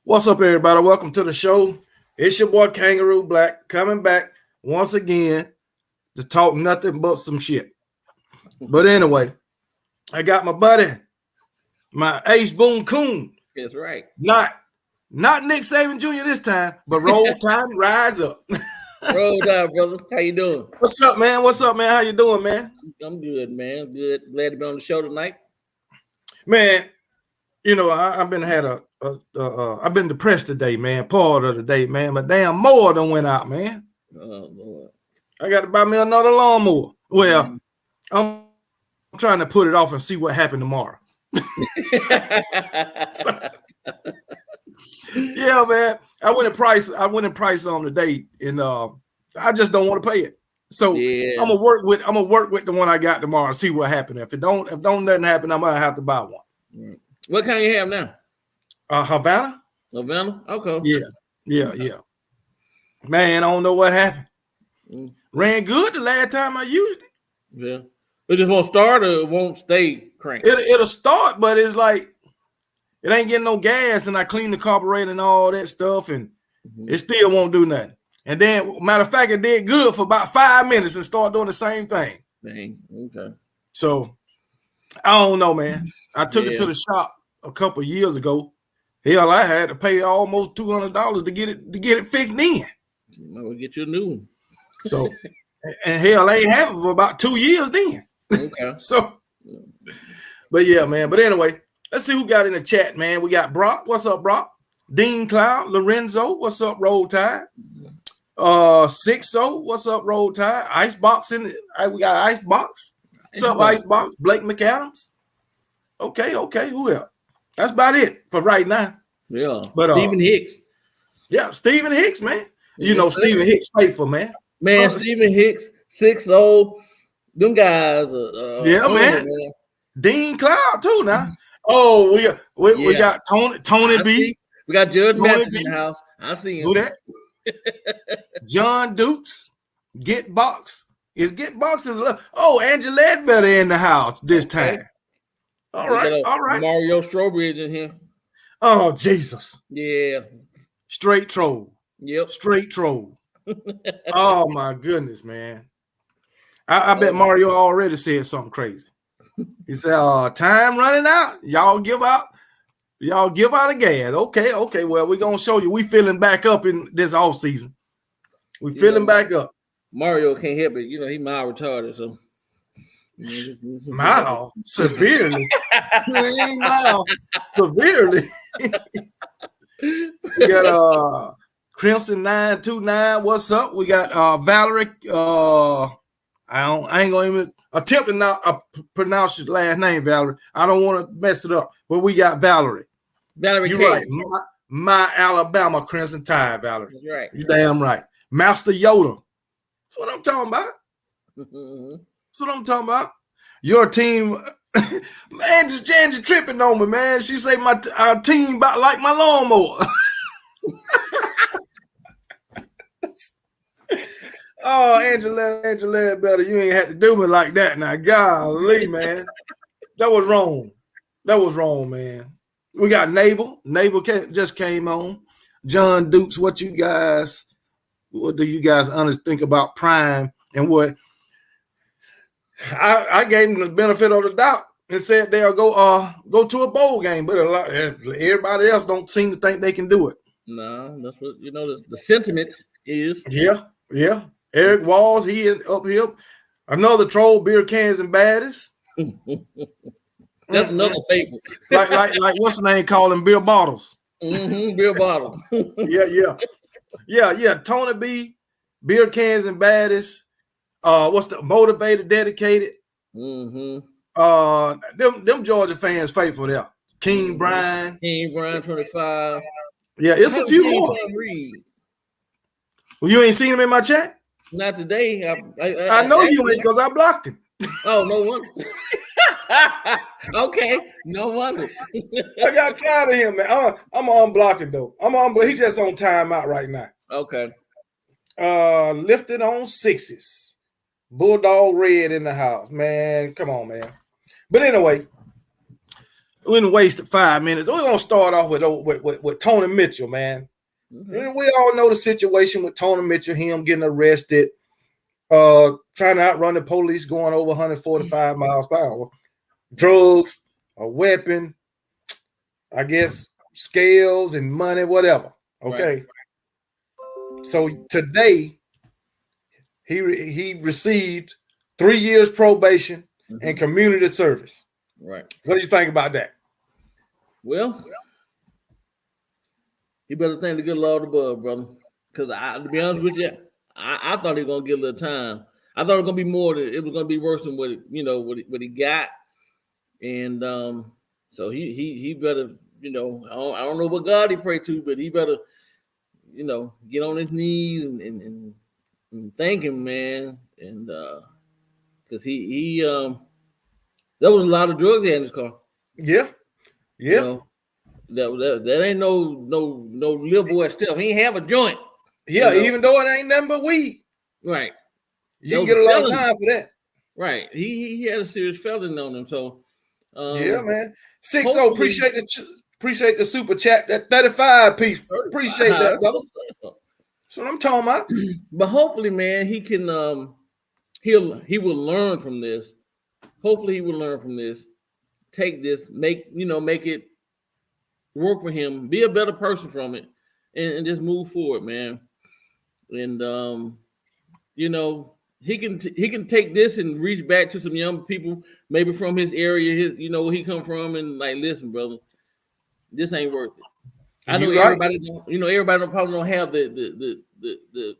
What's up, everybody? Welcome to the show. It's your boy Kangaroo Black coming back once again to talk nothing but some shit. But anyway, I got my buddy, my Ace Boone Coon. That's right. Not Nick Saban Jr. this time, but roll time, rise up. Roll down, brother. How you doing? What's up, man? What's up, man? How you doing, man? I'm good, man. Good. Glad to be on the show tonight. Man, you know I've been depressed today, man. Part of the day, man. But damn, more than went out, man. Oh Lord. I got to buy me another lawnmower. Well, I'm trying to put it off and see what happened tomorrow. Yeah, man. I went and price on today, and I just don't want to pay it. So Yeah. I'm gonna work with the one I got tomorrow and see what happens. If nothing happen, I'm gonna have to buy one. What kind you have now? Havana. Havana? Okay. Yeah. Man, I don't know what happened. Ran good the last time I used it. Yeah. It just won't start or it won't stay cranked? It'll start, but it's like it ain't getting no gas, and I clean the carburetor and all that stuff, and it still won't do nothing. And then, matter of fact, it did good for about 5 minutes and started doing the same thing. Dang. Okay. So I don't know, man. I took it to the shop a couple of years ago. Hell, I had to pay almost $200 to get it fixed in. We'll get you a new one. So, and hell, I ain't have it for about 2 years then. Okay. So, but yeah, man. But anyway, let's see who got in the chat, man. We got Brock. What's up, Brock? Dean Cloud, Lorenzo. What's up, Roll Tide? 6-0. What's up, Roll Tide? Icebox in it. We got Icebox. What's up, Icebox? Blake McAdams. Okay. Who else? That's about it for right now. Yeah. But Stephen Hicks. Yeah, Stephen Hicks, man. You know Stephen Hicks faithful, man. Man, Stephen Hicks, 6-0. Them guys. Man. Dean Cloud too now. Oh, we got Tony B. We got Judge Mathis in the house. I see him. Who that? John Dukes. Get Box. Get Box is Angela Ledbetter in the house this time. All right. Mario Strobridge in here. Oh, Jesus. Yeah. Straight troll. Yep. Straight troll. Oh my goodness, man. I bet Mario already said something crazy. He said, time running out. Y'all give out a gas. Okay. Well, we're gonna show you. We feeling back up in this off season. We feeling back up. Mario can't help it. You know, he mild retarded, so mild severely. He ain't mild severely. We got Crimson 929. What's up? We got Valerie. I ain't gonna even attempt to not pronounce his last name, Valerie. I don't want to mess it up. But we got Valerie. Valerie, you're right. My Alabama Crimson Tide, Valerie. That's right. You damn right. Master Yoda. That's what I'm talking about. That's what I'm talking about. Your team, Angie tripping on me, man. She say our team about like my lawnmower. Oh, Angela, better. You ain't had to do me like that now. Golly, man. That was wrong, man. We got Nabel. Nabel just came on. John Dukes, what do you guys think about Prime and what? I gave them the benefit of the doubt and said they'll go to a bowl game, but everybody else don't seem to think they can do it. No, that's what the sentiment is. Yeah. Eric Walls, he up here. Another troll, beer cans and baddies. That's another favorite. like what's the name? Calling beer bottles. Beer bottle. Yeah. Tony B, beer cans and baddies. What's the motivated, dedicated? Them Georgia fans faithful there. King Brian 25. Yeah, it's a few more. Well, you ain't seen him in my chat? Not today. I know you ain't because I blocked him. Oh, no wonder. Okay, no wonder. I got tired of him, man. I'm unblocking though. He's just on timeout right now. Okay. Lifted on sixes. Bulldog Red in the house, man. Come on, man. But anyway, We didn't waste 5 minutes. We're gonna start off with Tony Mitchell, man. Mm-hmm. We all know the situation with Tony Mitchell, him getting arrested, trying to outrun the police, going over 145 miles per hour, drugs, a weapon, I guess, scales and money, whatever. Okay. Right. So today, he received 3 years probation and community service. Right. What do you think about that? Well, you better thank the good Lord above, brother. Because to be honest with you, I thought he was gonna get a little time. I thought it was gonna be more. It was gonna be worse than what he got, and so he better, I don't know what God he prayed to, but he better, get on his knees and thank him, man, and because he there was a lot of drugs in his car. Yeah. That ain't no little boy stuff. He ain't have a joint. Yeah, even though it ain't nothing but weed. Right. You can get a lot of time for that. Right. He had a serious felony on him. So yeah, man. 6-0, appreciate the super chat. That 35 piece. Appreciate that, brother. That's what I'm talking about. But hopefully, man, he can he will learn from this. Hopefully he will learn from this. Take this, make it work for him, be a better person from it, and just move forward, man. And he can take this and reach back to some young people, maybe from his area, where he come from, and like, listen, brother, this ain't worth it. I know everybody, everybody probably don't have the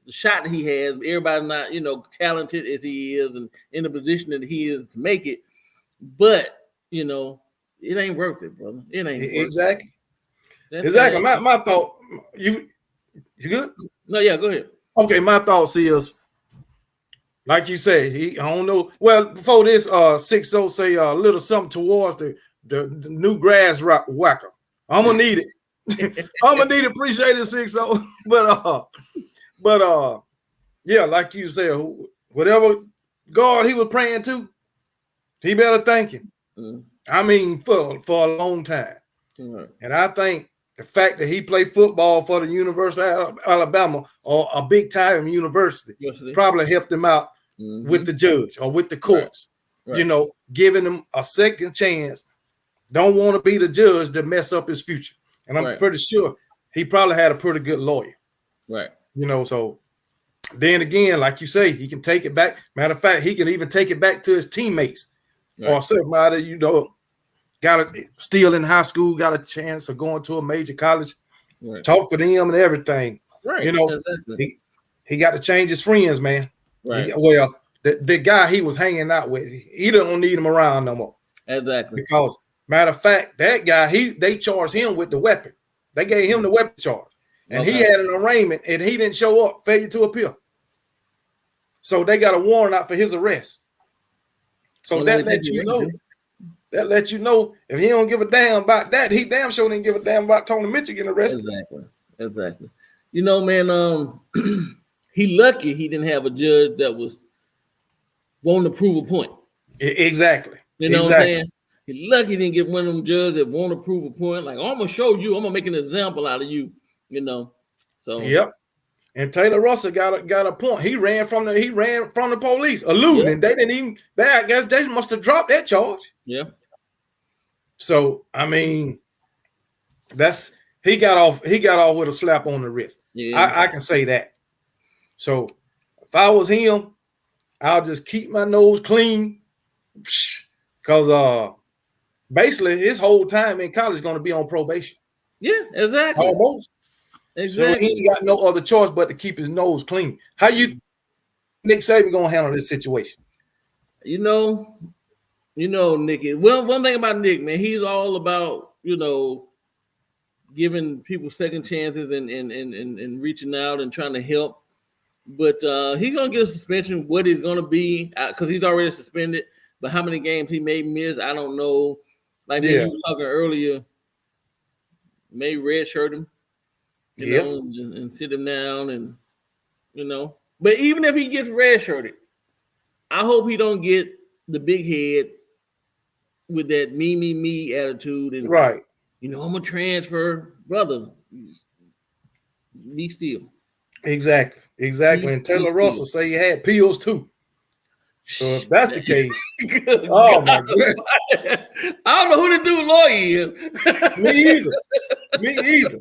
shot that he has. Everybody not, talented as he is and in the position that he is to make it, but it ain't worth it, brother. It ain't exactly. Exactly. My thought. You good? No, yeah, go ahead. Okay, my thoughts is, like you say, I don't know. Well, before this, 6-0 say a little something towards the new grass whacker. I'm gonna need it. I'm gonna need it. Appreciate it, 6-0. But yeah, like you said, whatever God he was praying to, he better thank him. I mean, for a long time. And I think the fact that he played football for the University of Alabama, or a big time university, probably helped him out with the judge or with the courts. Right. Giving him a second chance. Don't want to be the judge to mess up his future. And I'm pretty sure he probably had a pretty good lawyer. Right. So then again, like you say, he can take it back. Matter of fact, he can even take it back to his teammates or somebody, got still in high school, got a chance of going to a major college, talk to them and everything. Right. Exactly. He got to change his friends, man. Right. The guy he was hanging out with, he don't need him around no more. Exactly. Because matter of fact, that guy, they charged him with the weapon. They gave him the weapon charge. And he had an arraignment and he didn't show up, failure to appeal. So they got a warrant out for his arrest. So that lets you know. That lets you know if he don't give a damn about that, he damn sure didn't give a damn about Tony Mitchell getting arrested. Exactly. Man, he lucky he didn't have a judge that was wanting to prove a point. Exactly. You know what I'm saying? He lucky he didn't get one of them judges that want to prove a point. Like, I'm gonna show you, I'm gonna make an example out of you. So yep. And Taylor Russell got a point. He ran from the police, eluding, and they didn't even. I guess they must have dropped that charge. Yeah. So I mean, he got off with a slap on the wrist. Yeah. I can say that. So if I was him, I'll just keep my nose clean, because basically his whole time in college is going to be on probation. Yeah, exactly. Almost. Exactly. So he ain't got no other choice but to keep his nose clean. How you Nick Saban gonna handle this situation? Nick. Well, one thing about Nick, man, he's all about giving people second chances and reaching out and trying to help. But he's gonna get a suspension. What he's gonna be, because he's already suspended. But how many games he may miss, I don't know. Like he was talking earlier, may redshirt him. And sit him down, and But even if he gets redshirted, I hope he don't get the big head with that me attitude, and Right. I'm gonna transfer, brother. Be still. Exactly. And Be Taylor still. Russell say he had pills too. So if that's the case, Good oh God. my goodness, I don't know who the dude lawyer is. me either. Me either.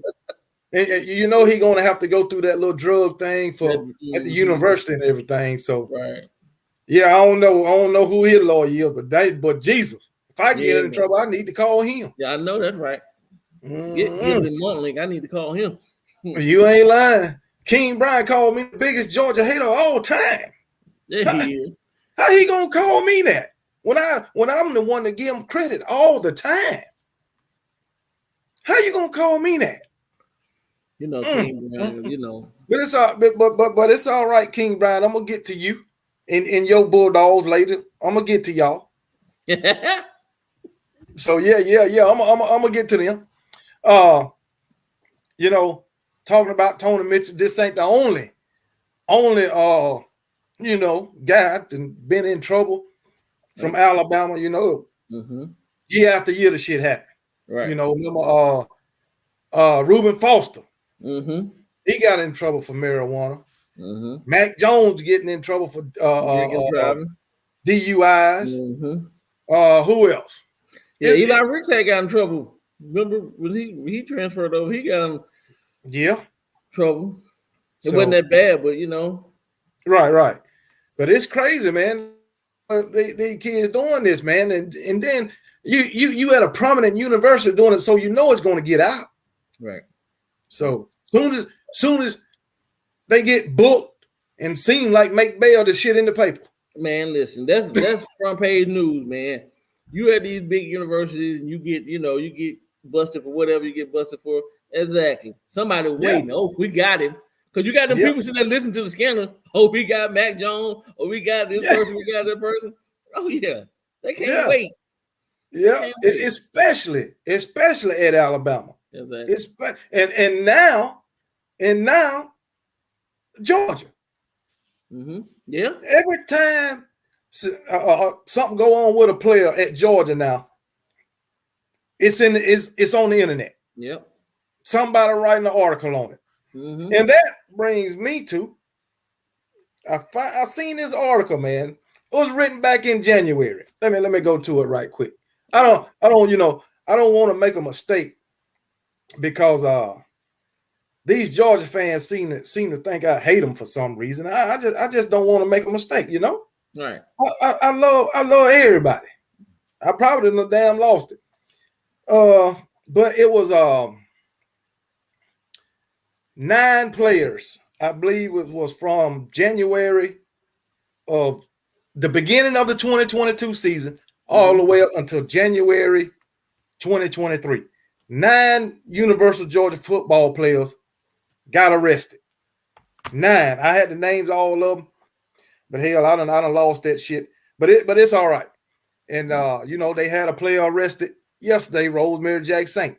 And you know he gonna have to go through that little drug thing for at the university and everything. So Right. yeah, I don't know who his lawyer is, but Jesus, if I get Yeah, in trouble, I need to call him. yeah, I know that's right. Get Mm-mm. him Montlink. I need to call him. You ain't lying. King Brian called me the biggest Georgia hater of all time. There he is. How he gonna call me that when I'm the one to give him credit all the time? How you gonna call me that? King Brian, But it's all but it's all right, King Brian. I'm gonna get to you and your Bulldogs later. I'm gonna get to y'all. So yeah. I'm gonna get to them. You know, talking about Tony Mitchell, this ain't the only guy that been in trouble from Alabama, year after year the shit happened. Right. Remember Reuben Foster. Mm-hmm. He got in trouble for marijuana. Mm-hmm. Mac Jones getting in trouble for driving. DUIs. Mm-hmm. Who else? Yeah, Eli Ricks had got in trouble. Remember when he transferred over, he got in trouble. It wasn't that bad, but Right. But it's crazy, man. The kids doing this, man, and then you at a prominent university doing it, so it's going to get out. Right. So soon as they get booked and seem like make bail the shit in the paper. Man, listen, that's front page news, man. You at these big universities and you get busted for whatever you get busted for. Exactly. Somebody waiting. Oh, we got him. Because you got them people sitting there listening to the scandal. Oh, we got Mac Jones. Oh, we got this person. We got that person. Oh, yeah. They can't wait. Yeah. Especially at Alabama. Exactly. And now Georgia. Mm-hmm. Yeah. Every time something go on with a player at Georgia now, it's on the internet. Yep. Somebody writing an article on it. Mm-hmm. And that brings me to I seen this article, man. It was written back in January. Let me go to it right quick. I don't want to make a mistake because these Georgia fans seem to think I hate them for some reason. I just don't want to make a mistake, Right. I love everybody. I probably done damn lost it. But it was 9 players, I believe it was from January of the beginning of the 2022 season all the way up until January 2023. 9 University of Georgia football players got arrested. 9. I had the names all of them, but hell, I done lost that shit. But it's all right. And they had a player arrested yesterday, Rosemary Jack Saint.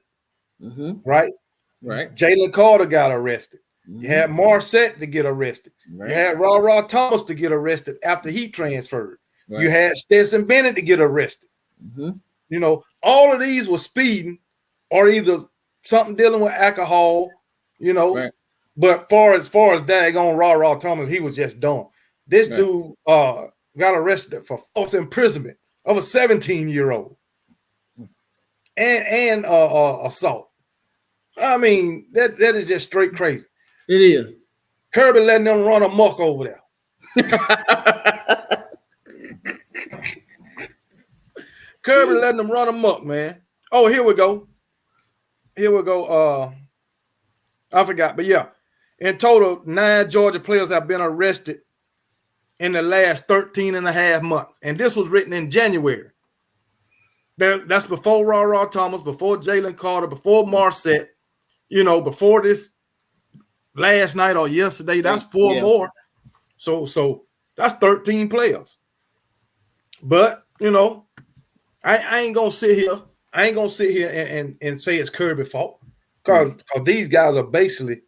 Mm-hmm. Right. Jalen Carter got arrested. Mm-hmm. You had Marset to get arrested. Right. You had Ra Thomas to get arrested after he transferred. Right. You had Stetson Bennett to get arrested. Mm-hmm. All of these were speeding or either something dealing with alcohol, Right. But far as daggone Ra Thomas, he was just dumb. This dude got arrested for false imprisonment of a 17-year-old and assault. I mean, that is just straight crazy. It is. Kirby letting them run amok over there. Kirby letting them run amok, man. Oh, here we go. I forgot, but yeah. In total, 9 Georgia players have been arrested in the last 13 and a half months. And this was written in January. That's before Ra Thomas, before Jalen Carter, before Marset, before this last night or yesterday. That's 4 more. So that's 13 players. But, I ain't going to sit here. I ain't going to sit here and say it's Kirby's fault. Because these guys are basically,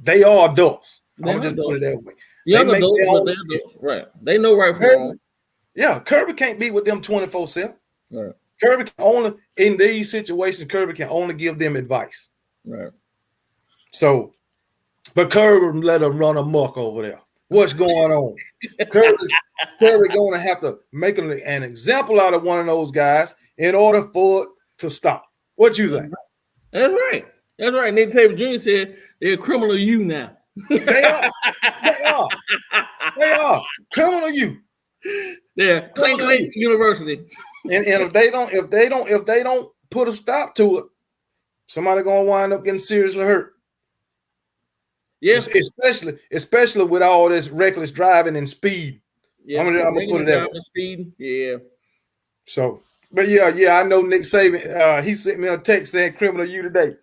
they are adults. I'm just put it that way. Young adults, but they're adults. Right. They know right from wrong. Yeah, Kirby can't be with them 24/7. Right. Kirby can only, in these situations, Kirby can only give them advice. Right. So, but Kirby let them run amok over there. What's going on? Kirby going to have to make an example out of one of those guys in order for it to stop. What you think? That's right. That's right. Nick Tabor Jr. said they're criminal you now. They are. They are criminal you. They're Clank University. And if they don't put a stop to it, somebody gonna wind up getting seriously hurt. Yeah, especially with all this reckless driving and speed. Yeah, I'm gonna put it that way. Speed. Yeah. So, but yeah, I know Nick Saban. He sent me a text saying criminal you today.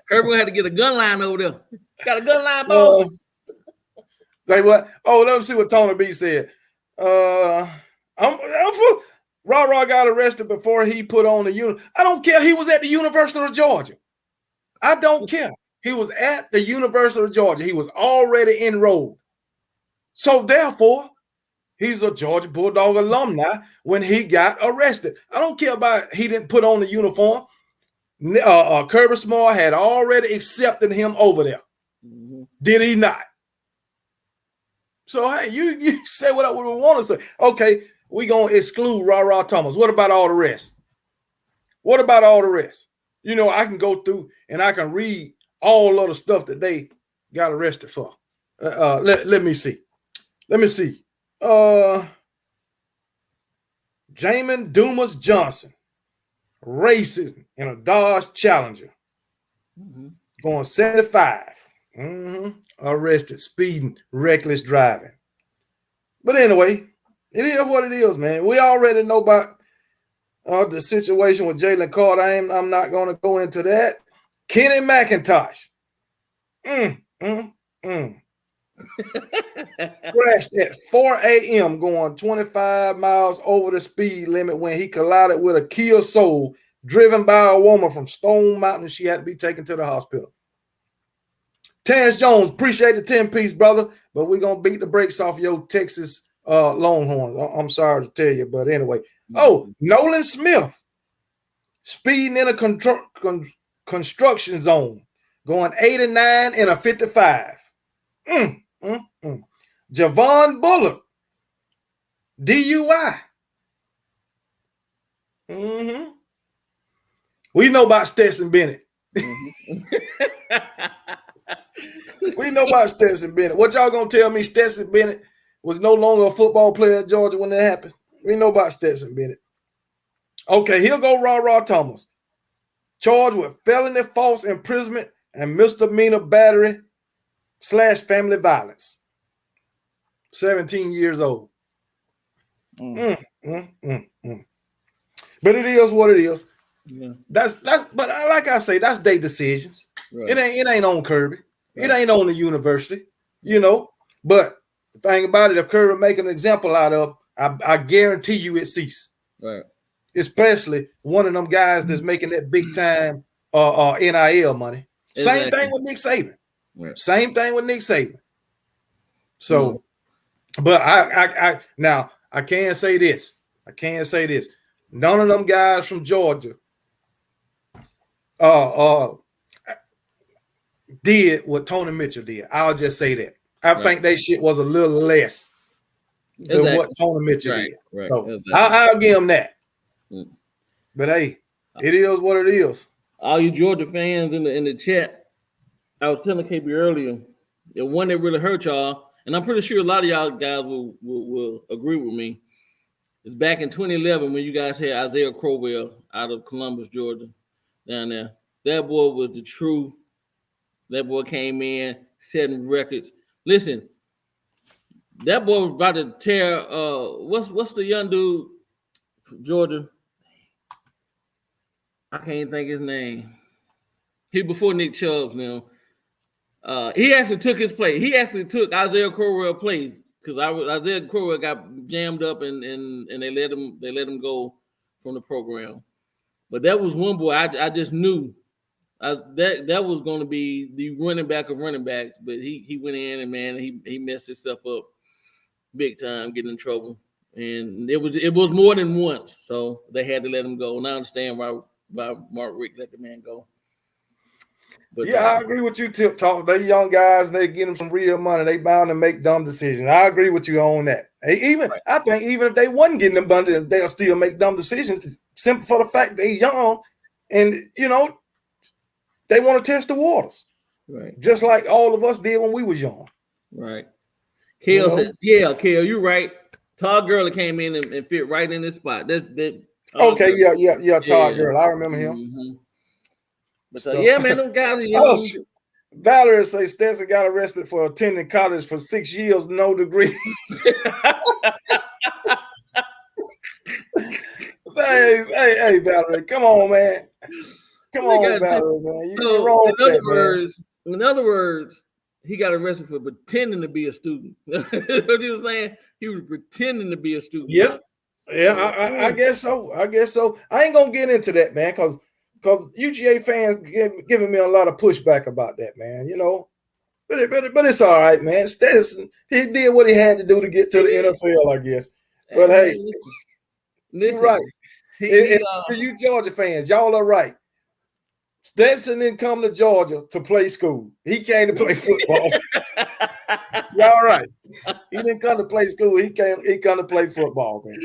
Kirby had to get a gun line over there. Got a gun line, boy. Say what? Oh, let me see what Tony B said. I'm full. Raw got arrested before he put on the unit. I don't care. He was at the University of Georgia. I don't care. He was at the University of Georgia. He was already enrolled. So therefore, he's a Georgia Bulldog alumni when he got arrested. I don't care about he didn't put on the uniform. Kirby Smart had already accepted him over there. Mm-hmm. Did he not? So, hey, you say what we want to say. Okay, we're going to exclude Ra Thomas. What about all the rest? What about all the rest? You know, I can go through and I can read all of the stuff that they got arrested for. Let me see. Let me see. Jamin Dumas Johnson, racing in a Dodge Challenger, going 75. Arrested, speeding, reckless driving. But anyway, it is what it is, man. We already know about the situation with Jalen Carter. I'm not going to go into that. Kenny McIntosh. Crashed at 4 a.m. going 25 miles over the speed limit when he collided with a Kia Soul driven by a woman from Stone Mountain. She had to be taken to the hospital. Terrence Jones, appreciate the 10-piece, brother, but we're going to beat the brakes off your Texas Longhorns. I'm sorry to tell you, but anyway. Oh, Nolan Smith, speeding in a construction zone, going 89 in a 55. Javon Bullard, DUI. We know about Stetson Bennett. We know about Stetson Bennett. What y'all gonna tell me? Stetson Bennett was no longer a football player at Georgia when that happened. We know about Stetson Bennett. Okay, he'll go Ra Thomas, charged with felony false imprisonment and misdemeanor battery / family violence. 17 years old. But it is what it is. Yeah. That's but like I say, that's their decisions. Right. It ain't on Kirby. Right. It ain't on the university, you know. But the thing about it, if Kirby make an example out of, I guarantee you it ceases. Right. Especially one of them guys that's making that big time NIL money. Exactly. Same thing with Nick Saban. Right. Same thing with Nick Saban. So, but I now I can say this. None of them guys from Georgia did what Tony Mitchell did. I'll just say that. I think that shit was a little less than what Tony Mitchell did. Right. So I'll give him that. But hey, it is what it is. All you Georgia fans in the chat, I was telling KB earlier, the one that really hurt y'all, and I'm pretty sure a lot of y'all guys will agree with me. It's back in 2011 when you guys had Isaiah Crowell out of Columbus, Georgia, down there. That boy was the truth. That boy came in, setting records. Listen, that boy was about to tear. What's the young dude from Georgia? I can't even think his name. He before Nick Chubbs now. He actually took his place. He actually took Isaiah Crowell place because Isaiah Crowell got jammed up and they let him go from the program. But that was one boy I just knew that was going to be the running back of running backs. But he went in and man he messed himself up big time, getting in trouble. and it was more than once, so they had to let him go. And I understand why Mark Richt let the man go. But yeah, I agree with you, Tip Talk. They young guys, they get them some real money. They bound to make dumb decisions. I agree with you on that. I think even if they wasn't getting them money, they'll still make dumb decisions. Simply for the fact they young, and they want to test the waters. Right. Just like all of us did when we was young. Right. Kale said, "Yeah, Kale, you're right. Todd Gurley came in and fit right in this spot. That Okay, yeah, Todd Gurley. I remember him. Mm-hmm. But yeah, man, those guys are Oh, young. Valerie say Stetson got arrested for attending college for 6 years, no degree. hey, Valerie, come on, man. Come on, Valerie, man. You're wrong for that, man. In other words, he got arrested for pretending to be a student. What you was saying? He was pretending to be a student. Yeah, I guess so. I ain't gonna get into that, man, because UGA fans giving me a lot of pushback about that, man. But it's all right, man. Stetson, he did what he had to do to get to the NFL, I guess. But hey, listen, you're right. And for you Georgia fans, y'all are right. Stetson didn't come to Georgia to play school. He came to play football. Y'all right. He didn't come to play school. He come to play football, man.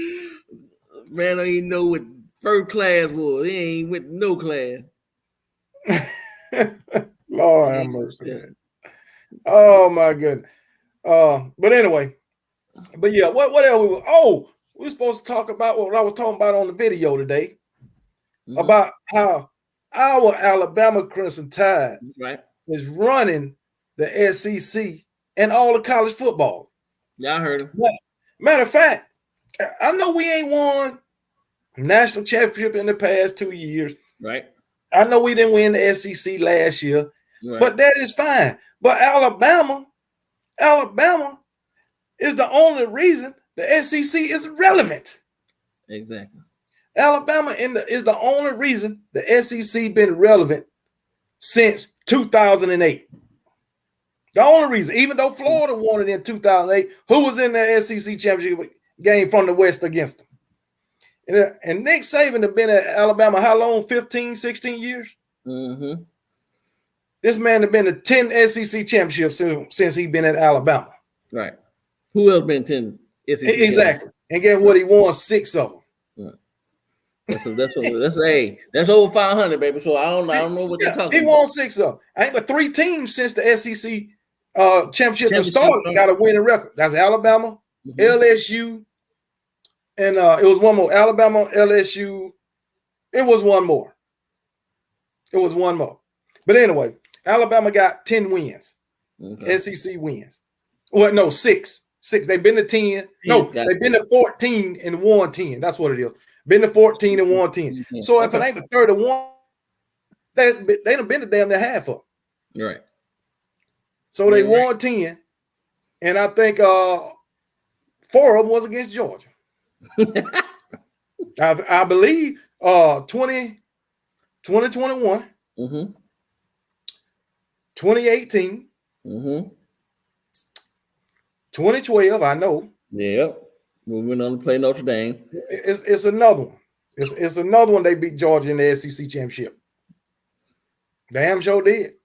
Man, I didn't know what first class was. He ain't went to no class. Lord have mercy, man. Oh my goodness. But anyway, yeah, what else we were supposed to talk about what I was talking about on the video today, about how our Alabama Crimson Tide is running the SEC and all the college football. Yeah, I heard him. Matter of fact, I know we ain't won national championship in the past 2 years. Right. I know we didn't win the SEC last year, but that is fine. But Alabama is the only reason the SEC is relevant. Exactly. Alabama is the only reason the SEC been relevant since 2008. The only reason, even though Florida won it in 2008, who was in the SEC championship game from the West against them? And Nick Saban have been at Alabama how long? 15, 16 years? Mm-hmm. This man have been to 10 SEC championships since he been at Alabama. Right. Who else been 10 SEC? Exactly. And guess what? He won 6 of them. Right. That's over 500, baby. So I don't know what you're talking about. He won 6 of them. Ain't but 3 teams since the SEC championship started got a winning record. That's Alabama, LSU, and it was one more. Alabama, LSU. It was one more. But anyway, Alabama got 10 wins. Okay. SEC wins. Well, no, 6. They've been to 10. No, they've been to 14 and won 10. That's what it is. Been to 14 and won 10. Mm-hmm. So if it ain't the 31, they done been to damn near half of them. Right. So they won 10. And I think 4 of them was against Georgia. I believe 2021, 2018, 2012, I know. Yep. Moving on to play Notre Dame. It's another one. It's another one they beat Georgia in the SEC championship. Damn sure did.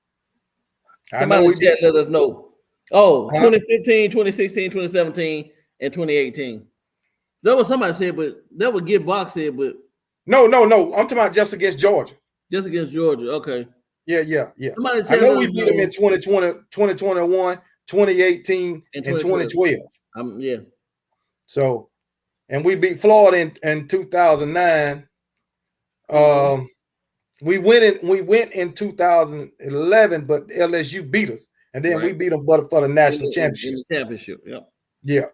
Somebody in the chat let us know. Oh, 2015, 2016, 2017, and 2018. That was somebody said, but that would get Box said, but no. I'm talking about just against Georgia. Just against Georgia. Okay. Yeah. I know we beat them in 2020, 2021, 2018, and 2012. Yeah. So, and we beat Florida in 2009. We went in 2011, but LSU beat us, and then we beat them for the national championship. In the championship, yeah.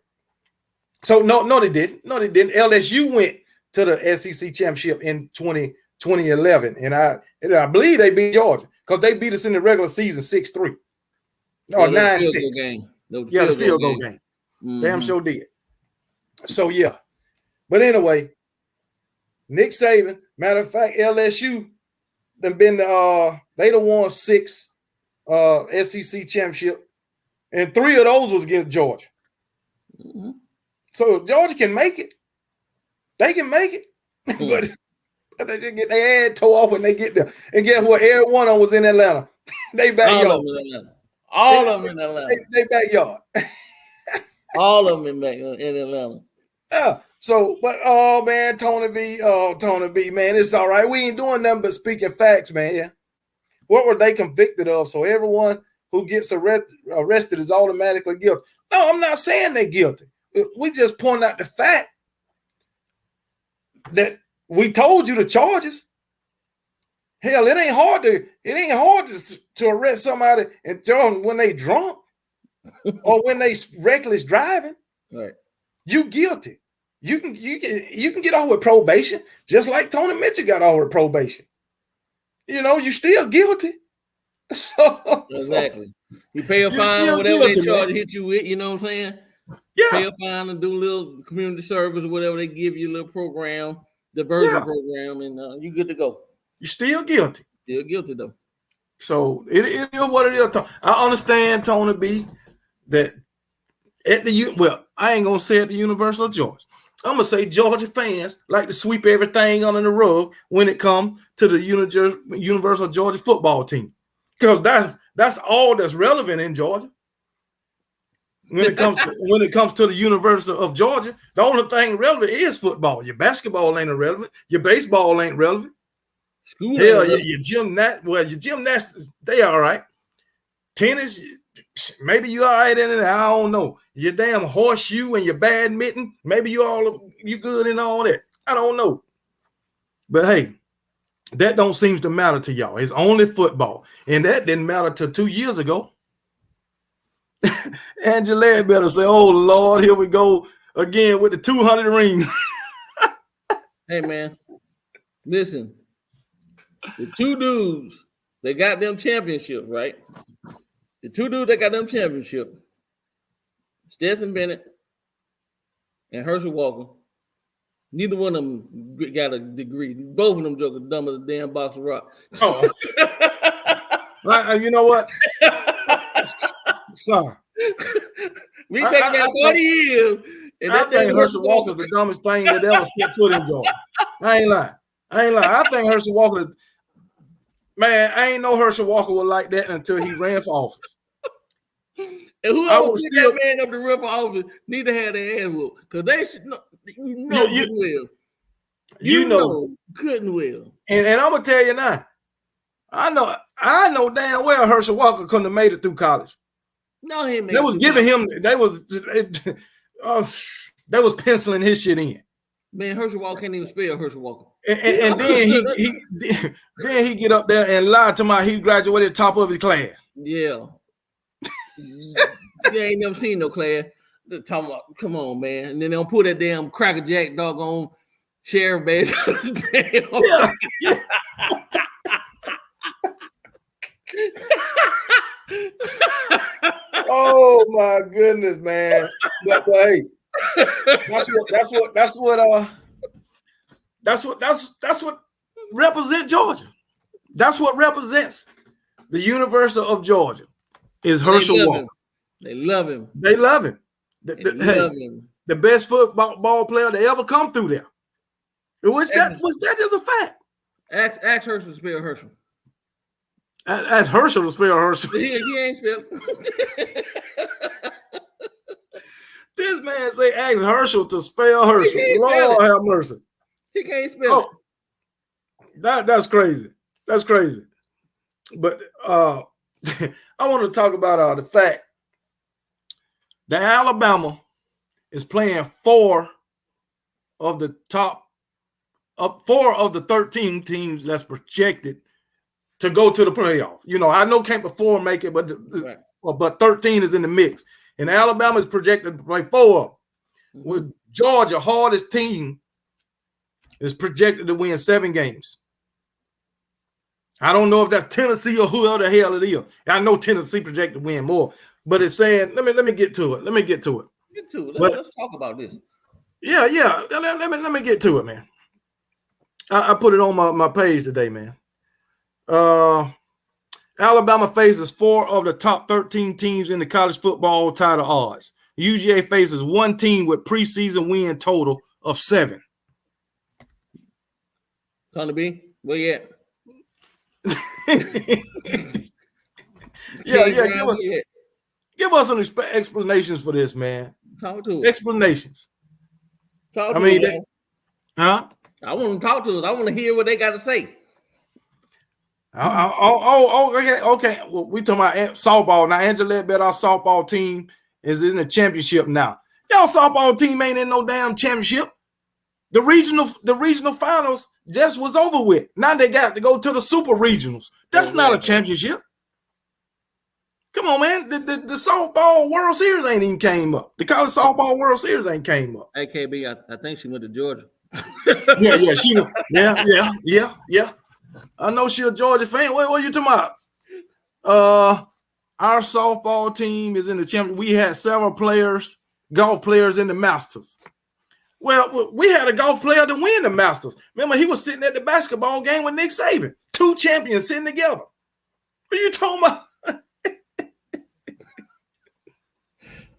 So no, they didn't. No, they didn't. LSU went to the SEC championship in 2011, and I believe they beat Georgia because they beat us in the regular season 6-3. No, 9-6. Yeah, the field goal game. Mm-hmm. Damn sure did. So yeah, but anyway, Nick Saban. Matter of fact, LSU done been they done won 6 SEC championship, and 3 of those was against Georgia. So Georgia can make it. They can make it. But they just get their head tore off when they get there. And guess what? Every one of them was in Atlanta. They backyard. All of them in Atlanta. They backyard. All of them in Atlanta. Yeah. So, but oh man, Tony B, man, it's all right. We ain't doing nothing but speaking facts, man. Yeah. What were they convicted of? So everyone who gets arrested is automatically guilty. No, I'm not saying they're guilty. We just point out the fact that we told you the charges. Hell, it ain't hard to arrest somebody and tell them when they drunk or when they reckless driving. Right. You guilty. You can get off with probation, just like Tony Mitchell got off with probation. You know, you still guilty. Exactly. You pay a fine or whatever they charge hit you with, you know what I'm saying? Yeah. Pay a fine and do a little community service or whatever they give you, a little program, diversion program, and you're good to go. You're still guilty. Still guilty though. So it is what it is. I understand, Tony B, that at I ain't gonna say at the University of Georgia. I'm gonna say Georgia fans like to sweep everything under the rug when it comes to the University of Georgia football team, because that's all that's relevant in Georgia. When it comes to the University of Georgia, the only thing relevant is football. Your basketball ain't irrelevant. Your baseball ain't relevant. Hell, your gymnastics, they all right. Tennis, maybe you all right in it. I don't know. Your damn horseshoe and your badminton, maybe you good in all that. I don't know. But hey, that don't seem to matter to y'all. It's only football. And that didn't matter till 2 years ago. Angela better say, oh Lord, here we go again with the 200 rings. Hey man, listen. The two dudes that got them championships, right? The two dudes that got them championship, Stetson Bennett and Herschel Walker, neither one of them got a degree. Both of them jokers dumb as a damn box of rock. Oh. You know what? Sorry. We take about 40 years. And I think Herschel Walker's the dumbest thing that ever stepped foot in Georgia. I ain't lying. I think Herschel Walker, man, I ain't know Herschel Walker was like that until he ran for office. And whoever put that man up to run for office need to have their ass whooped. Because they should know, you know couldn't will. And I'm gonna tell you now, I know damn well Herschel Walker couldn't have made it through college. No, he made they was giving him. They was penciling his shit in. Man, Herschel Walker can't even spell Herschel Walker. And then he get up there and lie to he graduated top of his class. Yeah. You ain't never seen no class. They're talking about, come on, man. And then they'll put that damn Cracker Jack doggone sheriff badge. Yeah. Oh my goodness, man! But hey, that's what represents Georgia. That's what represents the University of Georgia. Is Herschel Walker. They love him. They love him. The best football player to ever come through there. That is a fact. Ask Herschel to spell Herschel. Ask Herschel to spell Herschel. He ain't spelled. This man say ask Herschel to spell Herschel. Lord have mercy. He can't spell it. That's crazy. That's crazy. But I want to talk about the fact that Alabama is playing four of the 13 teams that's projected to go to the playoff. You know, I know can't before make it, but 13 is in the mix. And Alabama is projected to play 4 of them. With Georgia, hardest team, is projected to win 7 games. I don't know if that's Tennessee or whoever the hell it is. I know Tennessee projected to win more, but it's saying, let me get to it. Get to it. Let's talk about this. Yeah. Let me get to it, man. I put it on my page today, man. Alabama faces 4 of the top 13 teams in the college football title odds. UGA faces one team with preseason win total of 7. Tony B, where you at? Yeah, give us some explanations for this, man. Talk to us. Explanations. Talk to us. Huh? I want to talk to us. I want to hear what they got to say. Okay. Well, we talking about softball now. Angela bet our softball team is in the championship now. Y'all softball team ain't in no damn championship. The regional finals just was over with. Now they got to go to the super regionals. That's not a championship. Come on, man. The softball World Series ain't even came up. The college softball World Series ain't came up. AKB, I think she went to Georgia. Yeah. I know she a Georgia fan. What are you talking about? Our softball team is in the championship. We had several golf players in the Masters. Well, we had a golf player to win the Masters. Remember, he was sitting at the basketball game with Nick Saban. 2 champions sitting together. What are you talking about?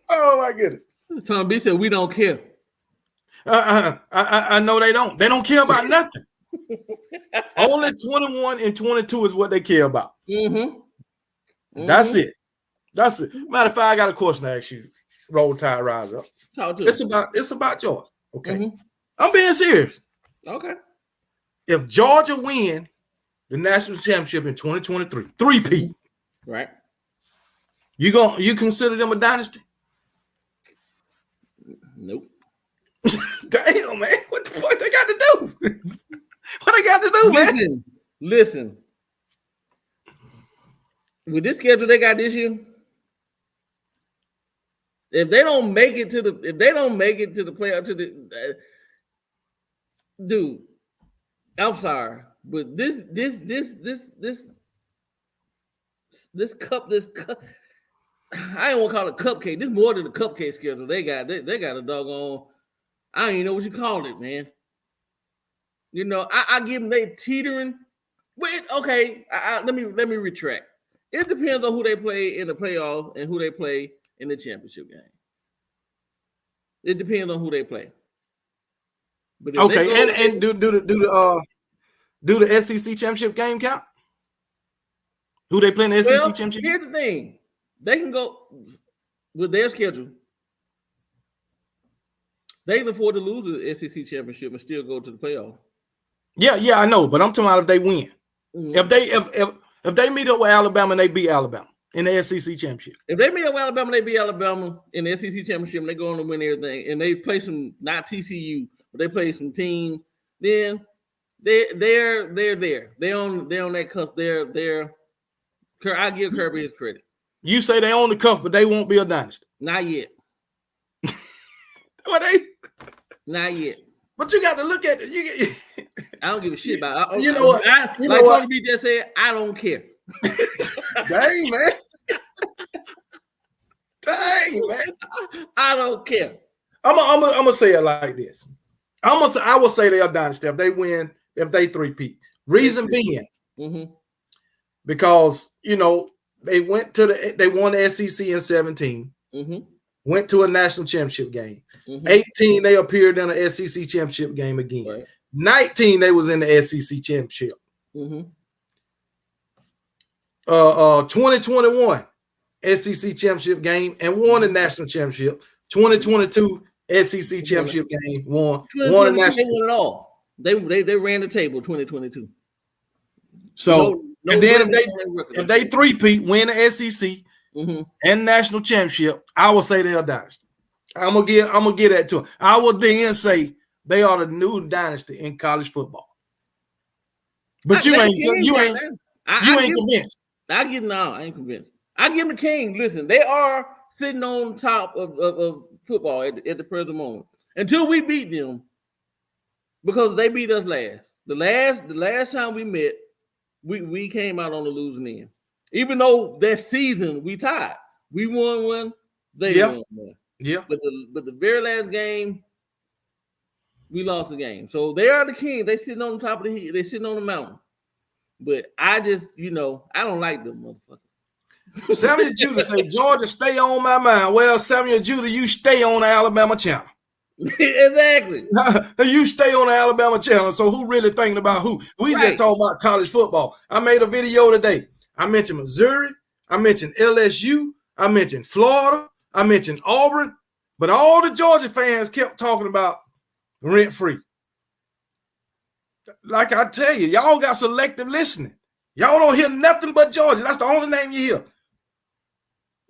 Oh, my goodness. Tom B said, we don't care. I know they don't. They don't care about nothing. Only 21 and 22 is what they care about. That's it. Matter of fact, I got a question to ask you. Roll Tide Rise Up. It's about Georgia. Okay. I'm being serious. Okay. If Georgia win the national championship in 2023, 3-peat. Right. You consider them a dynasty? Nope. Damn, man. What the fuck they got to do? What they got to do, man? Listen. With this schedule they got this year, if they don't make it to the playoff dude, I'm sorry, but this cup, I don't want to call it cupcake. This more than a cupcake schedule. They got a doggone, I don't even know what you call it, man. You know, I give them they teetering. Wait, okay. Let me retract. It depends on who they play in the playoff and who they play in the championship game. It depends on who they play. But okay, and do the SEC championship game count? Who they play in the SEC championship? Here's the thing: they can go with their schedule. They can afford to lose the SEC championship and still go to the playoff. Yeah, I know, but I'm talking about if they win. If they meet up with Alabama and they beat Alabama in the SEC championship. If they meet up with Alabama and they beat Alabama in the SEC championship and they go on to win everything and they play some, not TCU, but they play some team, then they're there. They're on that cuff. I give Kirby his credit. You say they on the cuff, but they won't be a dynasty. Not yet. What they? Not yet. But you got to look at it. I don't give a shit about it. You know what? Like Tony B just said, I don't care. Dang, man. Dang, man. I don't care. I'm gonna say it like this. I will say they're a dynasty if they win, if they 3-peat. Reason being, because you know they won the SEC in 17. Went to a national championship game. 18, they appeared in an SEC championship game again. Right. 19, they was in the SEC championship. 2021 SEC championship game and won the national championship. 2022 SEC championship game won a national. They won it all. They ran the table 2022. So and then if they 3-peat, win the SEC and national championship, I will say they're a dynasty. I'm gonna get that to them. I will then say they are the new dynasty in college football. But you ain't convinced. I ain't convinced. I give them the king. Listen, they are sitting on top of football at the present moment. Until we beat them, because they beat us last. The last time we met, we came out on the losing end. Even though that season we tied. We won one, they won one. Yeah. But the very last game, we lost the game. So they are the king. They sitting on the top of the hill. They sitting on the mountain. But I just, I don't like them motherfuckers. Samuel Judah say Georgia stay on my mind. Well, Samuel Judah, you stay on the Alabama channel. Exactly. You stay on the Alabama channel. So who really thinking about who? We just talking about college football. I made a video today. I mentioned Missouri. I mentioned LSU. I mentioned Florida. I mentioned Auburn. But all the Georgia fans kept talking about rent-free. Like I tell you, y'all got selective listening. Y'all don't hear nothing but Georgia. That's the only name you hear.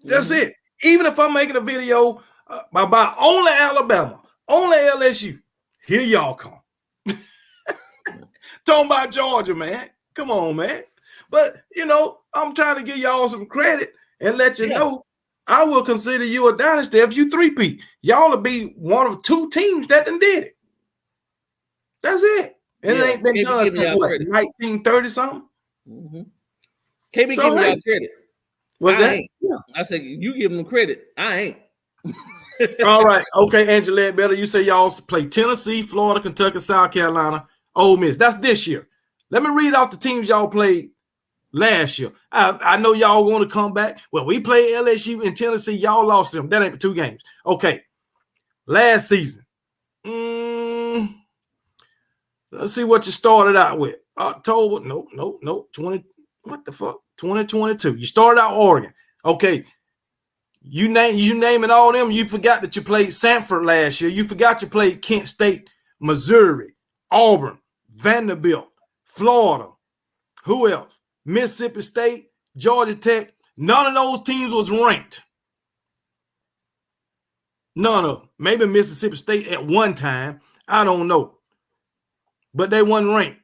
That's it. Even if I'm making a video about only Alabama, only LSU, here y'all come. Talking about Georgia, man. Come on, man. But, I'm trying to give y'all some credit and let you know I will consider you a dynasty if you three-peat. Y'all will be one of two teams that done did it. That's it. And it ain't been done since what, 1930-something? Mm-hmm. Can't be giving y'all credit. What's that? Yeah. I said, you give them credit. I ain't. All right. Okay, Angela Better. You say y'all play Tennessee, Florida, Kentucky, South Carolina, Ole Miss. That's this year. Let me read off the teams y'all played last year. I know y'all want to come back. Well, we played LSU and Tennessee. Y'all lost them. That ain't 2 games. Okay. Last season. Let's see what you started out with. October. No. 2022. You started out Oregon. Okay. You naming all them. You forgot that you played Sanford last year. You forgot you played Kent State, Missouri, Auburn, Vanderbilt, Florida. Who else? Mississippi State, Georgia Tech. None of those teams was ranked. None of them. Maybe Mississippi State at one time. I don't know. But they wasn't ranked.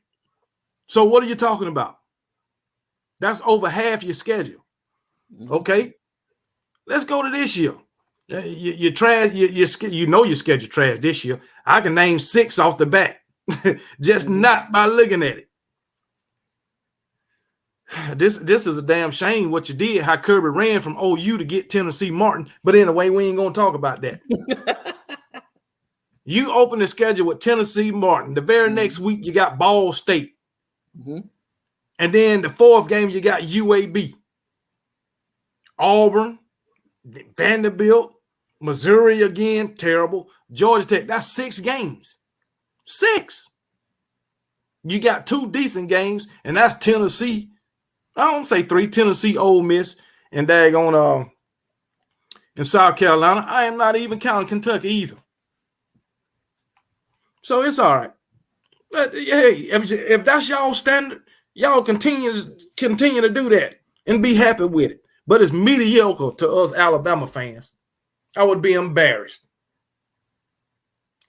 So what are you talking about? That's over half your schedule. Okay. Let's go to this year. You trash. You know your schedule trash this year. I can name 6 off the bat, just not by looking at it. This is a damn shame what you did. How Kirby ran from OU to get Tennessee Martin. But anyway, we ain't gonna talk about that. You open the schedule with Tennessee Martin. The very next week you got Ball State, and then the 4th game you got UAB, Auburn, Vanderbilt, Missouri again, terrible. Georgia Tech, that's 6 games. 6. You got 2 decent games, and that's Tennessee. I don't say 3, Tennessee, Ole Miss, and daggone in South Carolina. I am not even counting Kentucky either. So it's all right. But hey, if that's y'all standard, y'all continue to do that and be happy with it. But it's mediocre to us Alabama fans. I would be embarrassed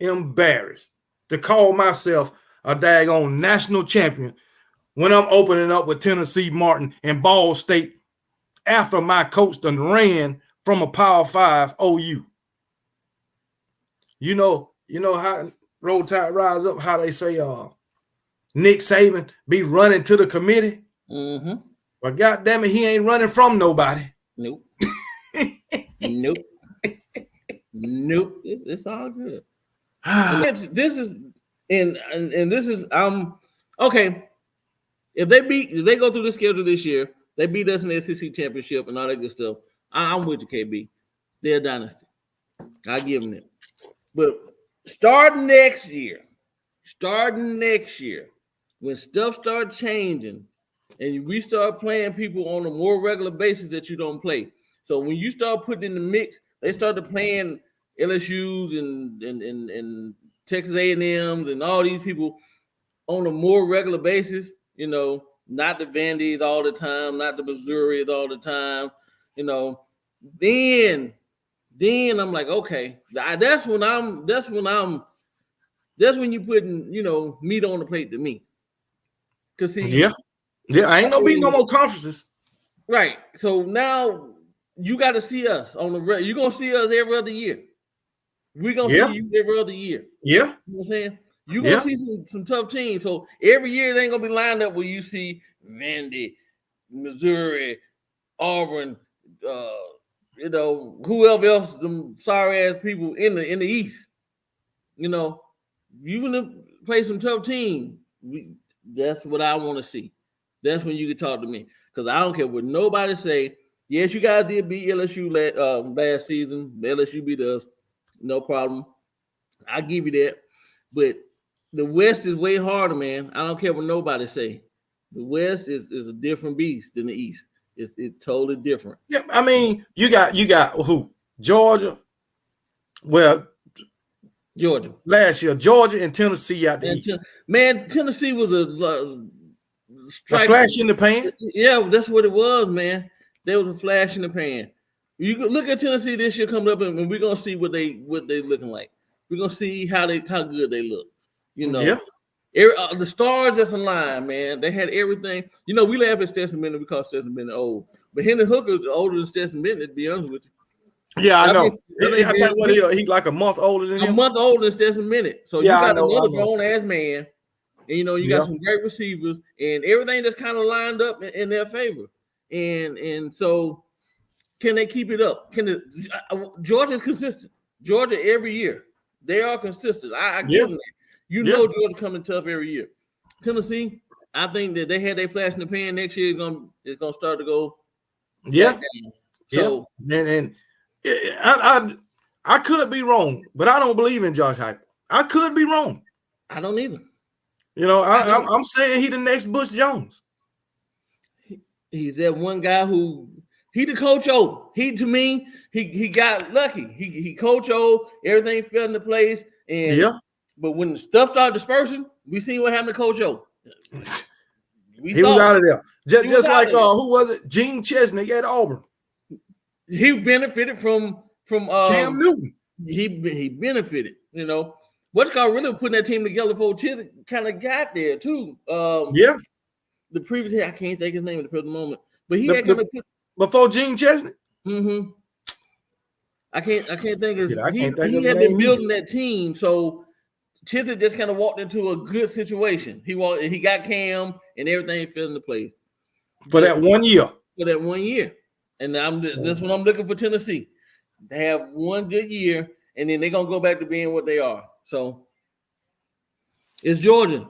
to call myself a daggone national champion when I'm opening up with Tennessee Martin and Ball State after my coach done ran from a Power 5 OU. You know how Roll Tide Rise Up, how they say Nick Saban be running to the committee. But goddamn it, he ain't running from nobody. Nope. Nope. It's all good. This is okay. If they go through the schedule this year, they beat us in the SEC championship and all that good stuff. I'm with you, KB. They're a dynasty. I give them it. But starting next year, when stuff starts changing and we start playing people on a more regular basis that you don't play. So when you start putting in the mix, they started playing LSU's and Texas A&M's and all these people on a more regular basis, not the Vandy's all the time, not the Missouri's all the time, then I'm like, okay, that's when you putting, meat on the plate to me. Cause see, I ain't no beating no more conferences. Right. So now you got to see us on the you're gonna see us every other year. We're gonna see you every other year. Yeah. You know what I'm saying? You're gonna see some tough teams. So every year they ain't gonna be lined up where you see Vandy, Missouri, Auburn, whoever else, them sorry ass people in the East. You're gonna play some tough teams. That's what I want to see. That's when you can talk to me. Because I don't care what nobody say. Yes, you guys did beat LSU last season. LSU beat us, no problem. I give you that. But the West is way harder, man. I don't care what nobody say. The West is a different beast than the East. It's totally different. Yeah, I mean, you got who? Georgia. Well, Georgia. last year, Georgia and Tennessee out the East. Man, Tennessee was a flash in the pan. Yeah, that's what it was, man. There was a flash in the pan. You can look at Tennessee this year coming up, and we're gonna see what they looking like. We're gonna see how good they look. You know, yeah. The stars that's aligned, man. They had everything. You know, we laugh at Stetson Bennett because Stetson Bennett old, but Henry Hooker is older than Stetson Bennett. To be honest with you. Yeah, I know. I think what he's like a month older than him. A month older than Stetson Bennett. So yeah, you got another grown ass man. And you know, you got some great receivers and everything that's kind of lined up in their favor. And so can they keep it up? Georgia is consistent. Georgia every year. They are consistent. I give them that. You know Georgia coming tough every year. Tennessee, I think that they had their flash in the pan next year. It's gonna start to go. Yeah. So and I could be wrong, but I don't believe in Josh Heupel. I could be wrong. I don't either. You know, I'm saying he the next Bush Jones. He's that one guy who he the coach O. He to me, he got lucky. He coach O, everything fell into place. And but when the stuff started dispersing, we seen what happened to Coach O. He was out of there. Just like who was it? Gene Chesney at Auburn. He benefited from Cam Newton. He benefited, you know. What's called really putting that team together before Chisholm kind of got there too. The previous I can't think his name at the present moment, but he had kind of put before Gene Chesney. Mm-hmm. I can't think of. Yeah, he had been building that team, so Chisholm just kind of walked into a good situation. He got Cam, and everything fell into place for that 1 year. For that 1 year, and that's what I'm looking for Tennessee. They have one good year, and then they're gonna go back to being what they are. So it's Georgia.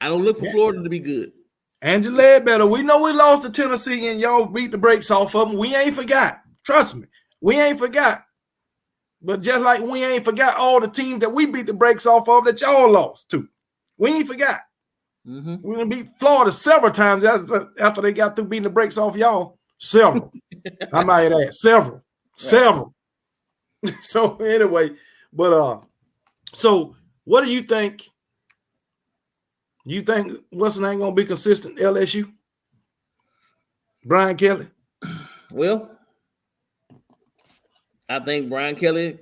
I don't look for Florida to be good. Angela Ledbetter, we know we lost to Tennessee and y'all beat the brakes off of them. We ain't forgot. Trust me, we ain't forgot. But just like we ain't forgot all the teams that we beat the brakes off of that y'all lost to. We ain't forgot. Mm-hmm. We're going to beat Florida several times after they got through beating the brakes off y'all. Several. I might add several. Right. Several. So anyway, but so what do you think? You think what's the name gonna be consistent? LSU? Brian Kelly? Well, I think Brian Kelly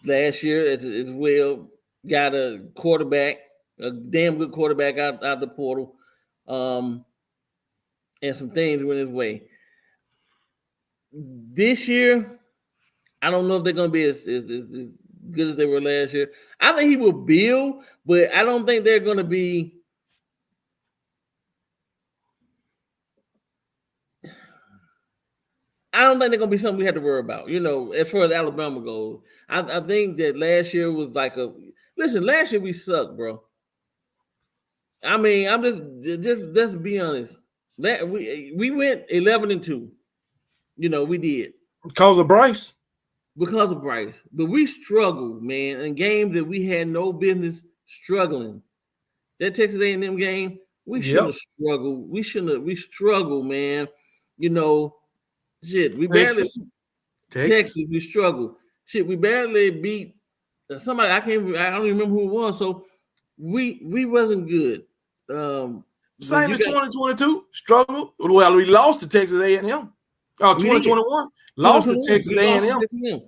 last year as well got a quarterback, a damn good quarterback out the portal, and some things went his way. This year, I don't know if they're gonna be as good as they were last year. I think he will build, but I don't think they're going to be. I don't think they're going to be something we have to worry about. You know, as far as Alabama goes, I think that last year was like last year we sucked, bro. I mean, I'm just let's be honest. We went 11-2. You know, we did because of Bryce. Because of Bryce, but we struggled, man, in games that we had no business struggling. That Texas A&M game, we shouldn't have struggled. We struggled, man. You know, shit. We Texas, we struggled. Shit, we barely beat somebody. I don't remember who it was. So we wasn't good. Same as 2022, struggled. Well, we lost to Texas A&M. 2021. Lost to Texas A&M.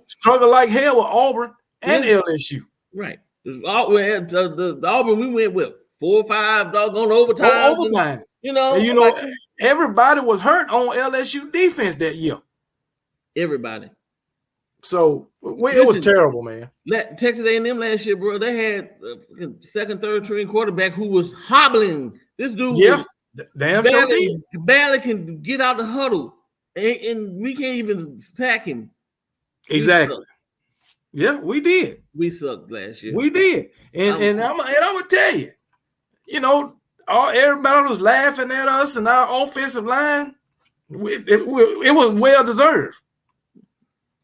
Struggle like hell with Auburn and LSU. Right. The Auburn, we went with 4 or 5 doggone overtime. You know, everybody was hurt on LSU defense that year. Everybody. So it was terrible, man. Texas A&M last year, bro, they had a second, third string quarterback who was hobbling. This dude barely can get out the huddle. And we can't even sack him. Exactly. Yeah, we did. We sucked last year. We did. And I'm gonna tell you, you know, everybody was laughing at us and our offensive line. It was well deserved.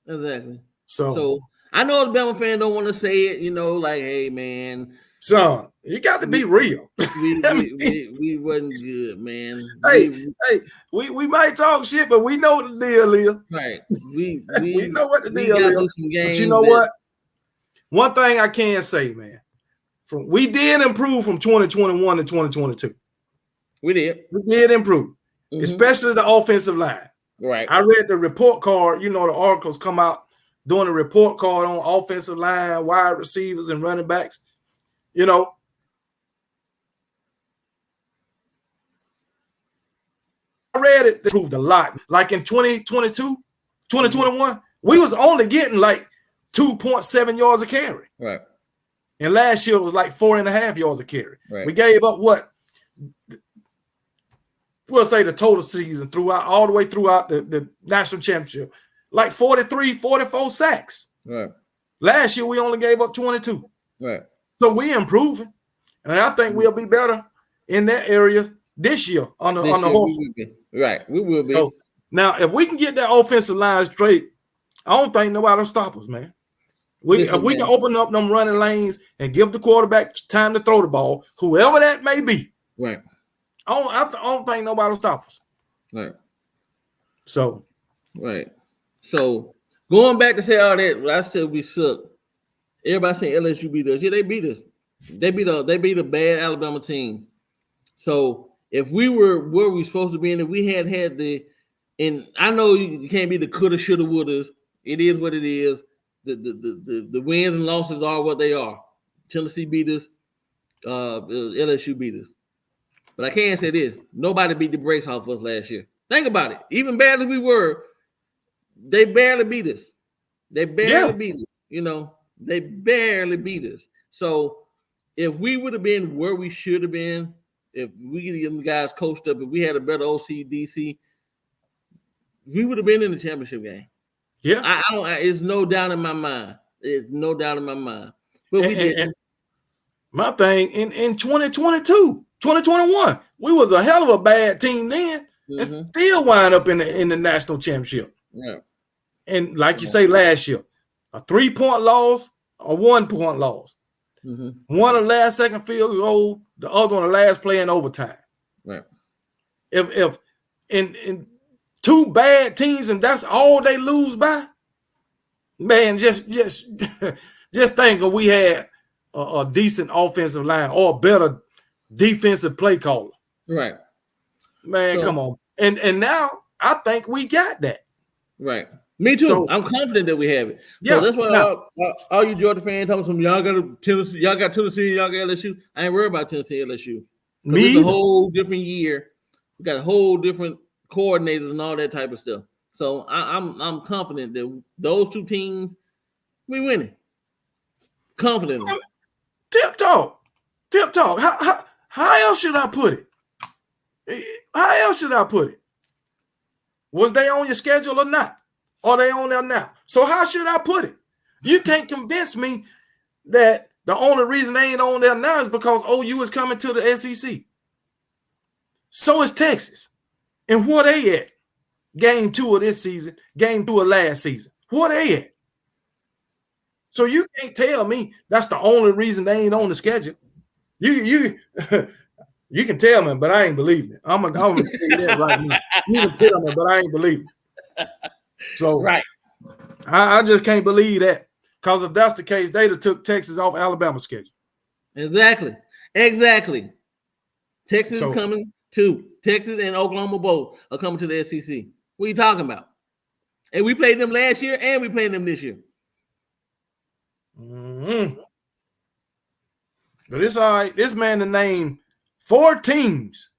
Exactly. So So I know the Bama fan don't want to say it, like, hey man, son, you got to be real. we wasn't good, man. Hey, we might talk shit, but we know what the deal is. Right. We know what the deal got is. through some games. But you know what? One thing I can say, man, we did improve from 2021 to 2022. We did improve, especially the offensive line. Right. I read the report card. The articles come out doing a report card on offensive line, wide receivers, and running backs. I read it. They improved a lot. Like in 2022, 2021, we was only getting like 2.7 yards a carry. Right. And last year it was like 4.5 yards a carry. Right. We gave up what? We'll say the total season all the way throughout the national championship, like 43, 44 sacks. Right. Last year we only gave up 22. Right. So we improving, and I think we'll be better in that area this year on the horse. Right, we will be. So now, if we can get that offensive line straight, I don't think nobody will stop us, man. If we can open up them running lanes and give the quarterback time to throw the ball, whoever that may be. Right. I don't think nobody will stop us. Right. So. Right. So going back to say all that, I said we suck. Everybody saying LSU beat us. Yeah, they beat us. They beat a bad Alabama team. So if we were where we supposed to be, and if we had and I know you can't be the coulda, shoulda, wouldas. It is what it is. The wins and losses are what they are. Tennessee beat us. LSU beat us. But I can say this: nobody beat the brakes off us last year. Think about it. Even bad as we were, they barely beat us. They barely beat us. They barely beat us. So if we would have been where we should have been, if we could get them guys coached up, if we had a better OCDC, we would have been in the championship game. Yeah. I don't. It's no doubt in my mind. It's no doubt in my mind. But we did. And my thing in 2022, 2021, we was a hell of a bad team then, and still wind up in the national championship. Yeah. And like you say, last year, a 3-point loss, a 1-point loss. One a last second field goal, the other on the last play in overtime. Right. If in two bad teams and that's all they lose by, man, just think if we had a decent offensive line or a better defensive play caller. Right. Man, come on. And now I think we got that. Right. Me too. So, I'm confident that we have it. Yeah. So that's why all you Georgia fans talking some y'all got Tennessee, y'all got LSU. I ain't worried about Tennessee and LSU. It's a whole different year. We got a whole different coordinators and all that type of stuff. So I'm confident that those two teams, we winning. Confident. Tip talk. How else should I put it? Was they on your schedule or not? Are they on there now? So how should I put it? You can't convince me that the only reason they ain't on there now is because OU is coming to the SEC. So is Texas. And where they at? Game 2 of this season, game 2 of last season. Where they at? So you can't tell me that's the only reason they ain't on the schedule. You can tell me, but I ain't believing it. I'm gonna tell you that right now. You can tell me, but I ain't believing it. So right, I just can't believe that. Because if that's the case, they'd have took Texas off Alabama's schedule. Exactly. Texas is coming too. Texas and Oklahoma both are coming to the SEC. What are you talking about? And we played them last year, and we played them this year. But it's all right. This man to name 4 teams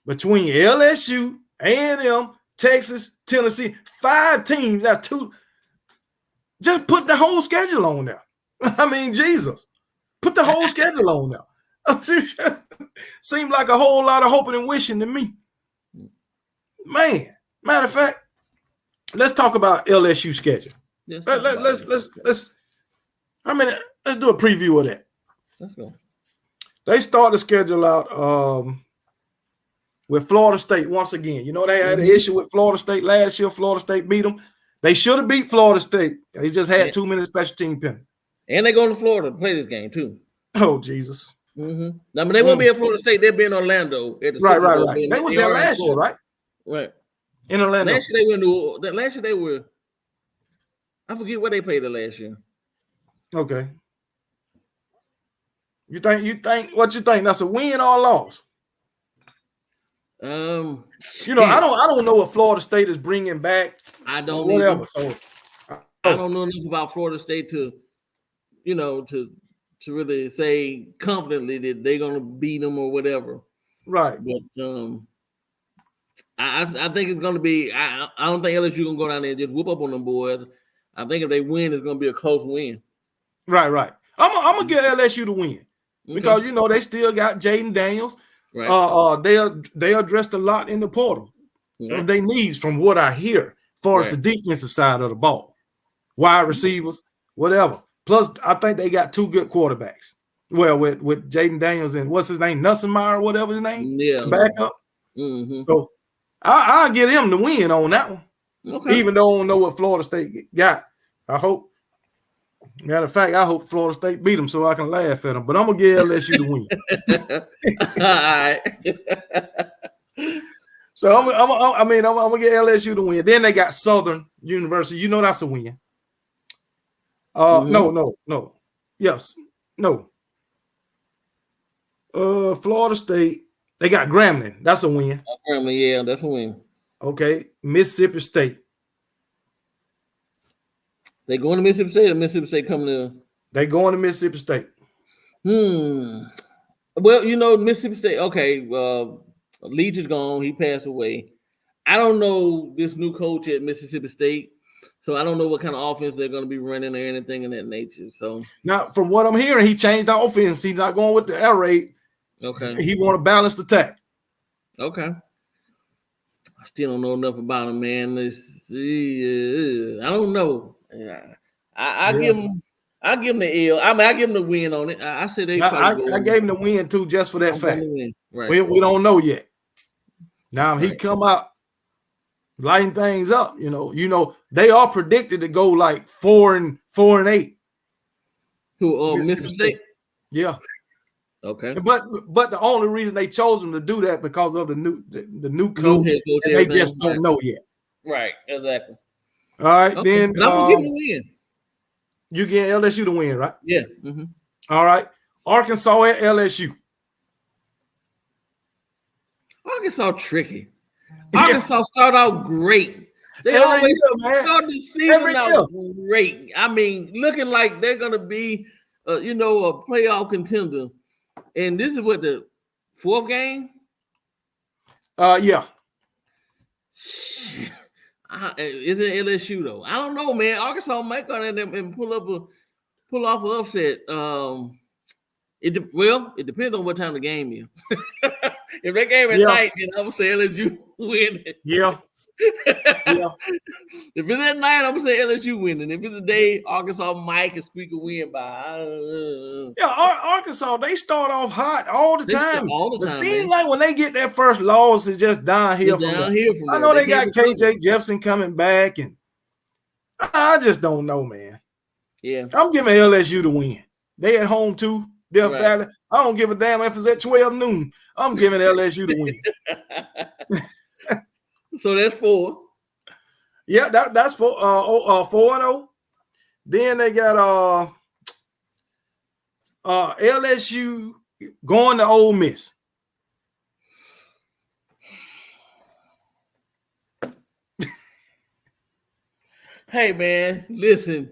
between LSU, A&M, Texas, Tennessee, 5 teams. That's 2. Just put the whole schedule on there. I mean, Jesus. Put the whole schedule on there. Seemed like a whole lot of hoping and wishing to me. Man, matter of fact, let's talk about LSU schedule. Let's do a preview of that. Let's go. They start the schedule out with Florida State once again. You know, they had an issue with Florida State last year. Florida State beat them. They should have beat Florida State. They just had too many special team penalties. And they go to Florida to play this game too. Oh, Jesus. I mean, they won't be at Florida State. They'll be in Orlando. At the right. They was there last year, right? Right. In Orlando. Last year they were. I forget where they played the last year. Okay. You think what you think? That's a win or a loss? You know, I don't know what Florida State is bringing back. I don't whatever. So I don't know enough about Florida State to really say confidently that they're gonna beat them or whatever. Right. But I think it's gonna be. I don't think LSU gonna go down there and just whoop up on them boys. I think if they win, it's gonna be a close win. Right. I'm gonna give LSU the win because you know they still got Jaden Daniels. Right. They addressed a lot in the portal of their needs, from what I hear, as far as the defensive side of the ball, wide receivers, whatever. Plus, I think they got two good quarterbacks. Well, with Jaden Daniels and what's his name, Nussenmeyer or whatever his name, backup. So I'll get him the win on that one. Okay. Even though I don't know what Florida State got. I hope. Matter of fact, I hope Florida State beat them so I can laugh at them. But I'm gonna give LSU the win. All right. So I'm gonna get LSU the win. Then they got Southern University. You know that's a win. No. Yes. No. Florida State. They got Grambling. That's a win. Grambling, yeah, that's a win. Okay. Mississippi State. They going to Mississippi State or Mississippi State coming to? They going to Mississippi State. Well, you know, Mississippi State, okay, Leach is gone. He passed away. I don't know this new coach at Mississippi State, so I don't know what kind of offense they're going to be running or anything in that nature. So now, from what I'm hearing, he changed the offense. He's not going with the air raid. Okay. He want a balanced attack. Okay. I still don't know enough about him, man. Let's see. I don't know. I give him the L. I mean, I give him the win on it. I said I gave him the win too, just for that fact. Right. We don't know yet. Now he come out lighting things up. You know they are predicted to go like 4-8. Who Mississippi State? Yeah. Okay. But the only reason they chose him to do that because of the new coach. They just don't know yet. Right. Exactly. All right, okay. Then I'm gonna give him a win. You get LSU to win, right? Yeah. All right, Arkansas at LSU. Arkansas tricky. Arkansas start out great. They always start the season out great. I mean, looking like they're gonna be, a playoff contender. And this is what, the fourth game? Yeah. Is it LSU though? I don't know, man. Arkansas might go in there and pull off an upset. It depends on what time the game is. If that game at night, then I'm gonna say LSU win. Yeah. If it's at night, I'm gonna say LSU winning. If it's a day, Arkansas might can squeak a win by. Arkansas, they start off hot all the time. It seems like when they get that first loss, it's just downhill from there. I know they got KJ Jefferson coming back, and I just don't know, man. Yeah, I'm giving LSU the win. They at home too. Death Valley. I don't give a damn if it's at 12 noon. I'm giving LSU the win. So that's 4. Yeah, that's 4-0. Then they got LSU going to Ole Miss. Hey man, listen.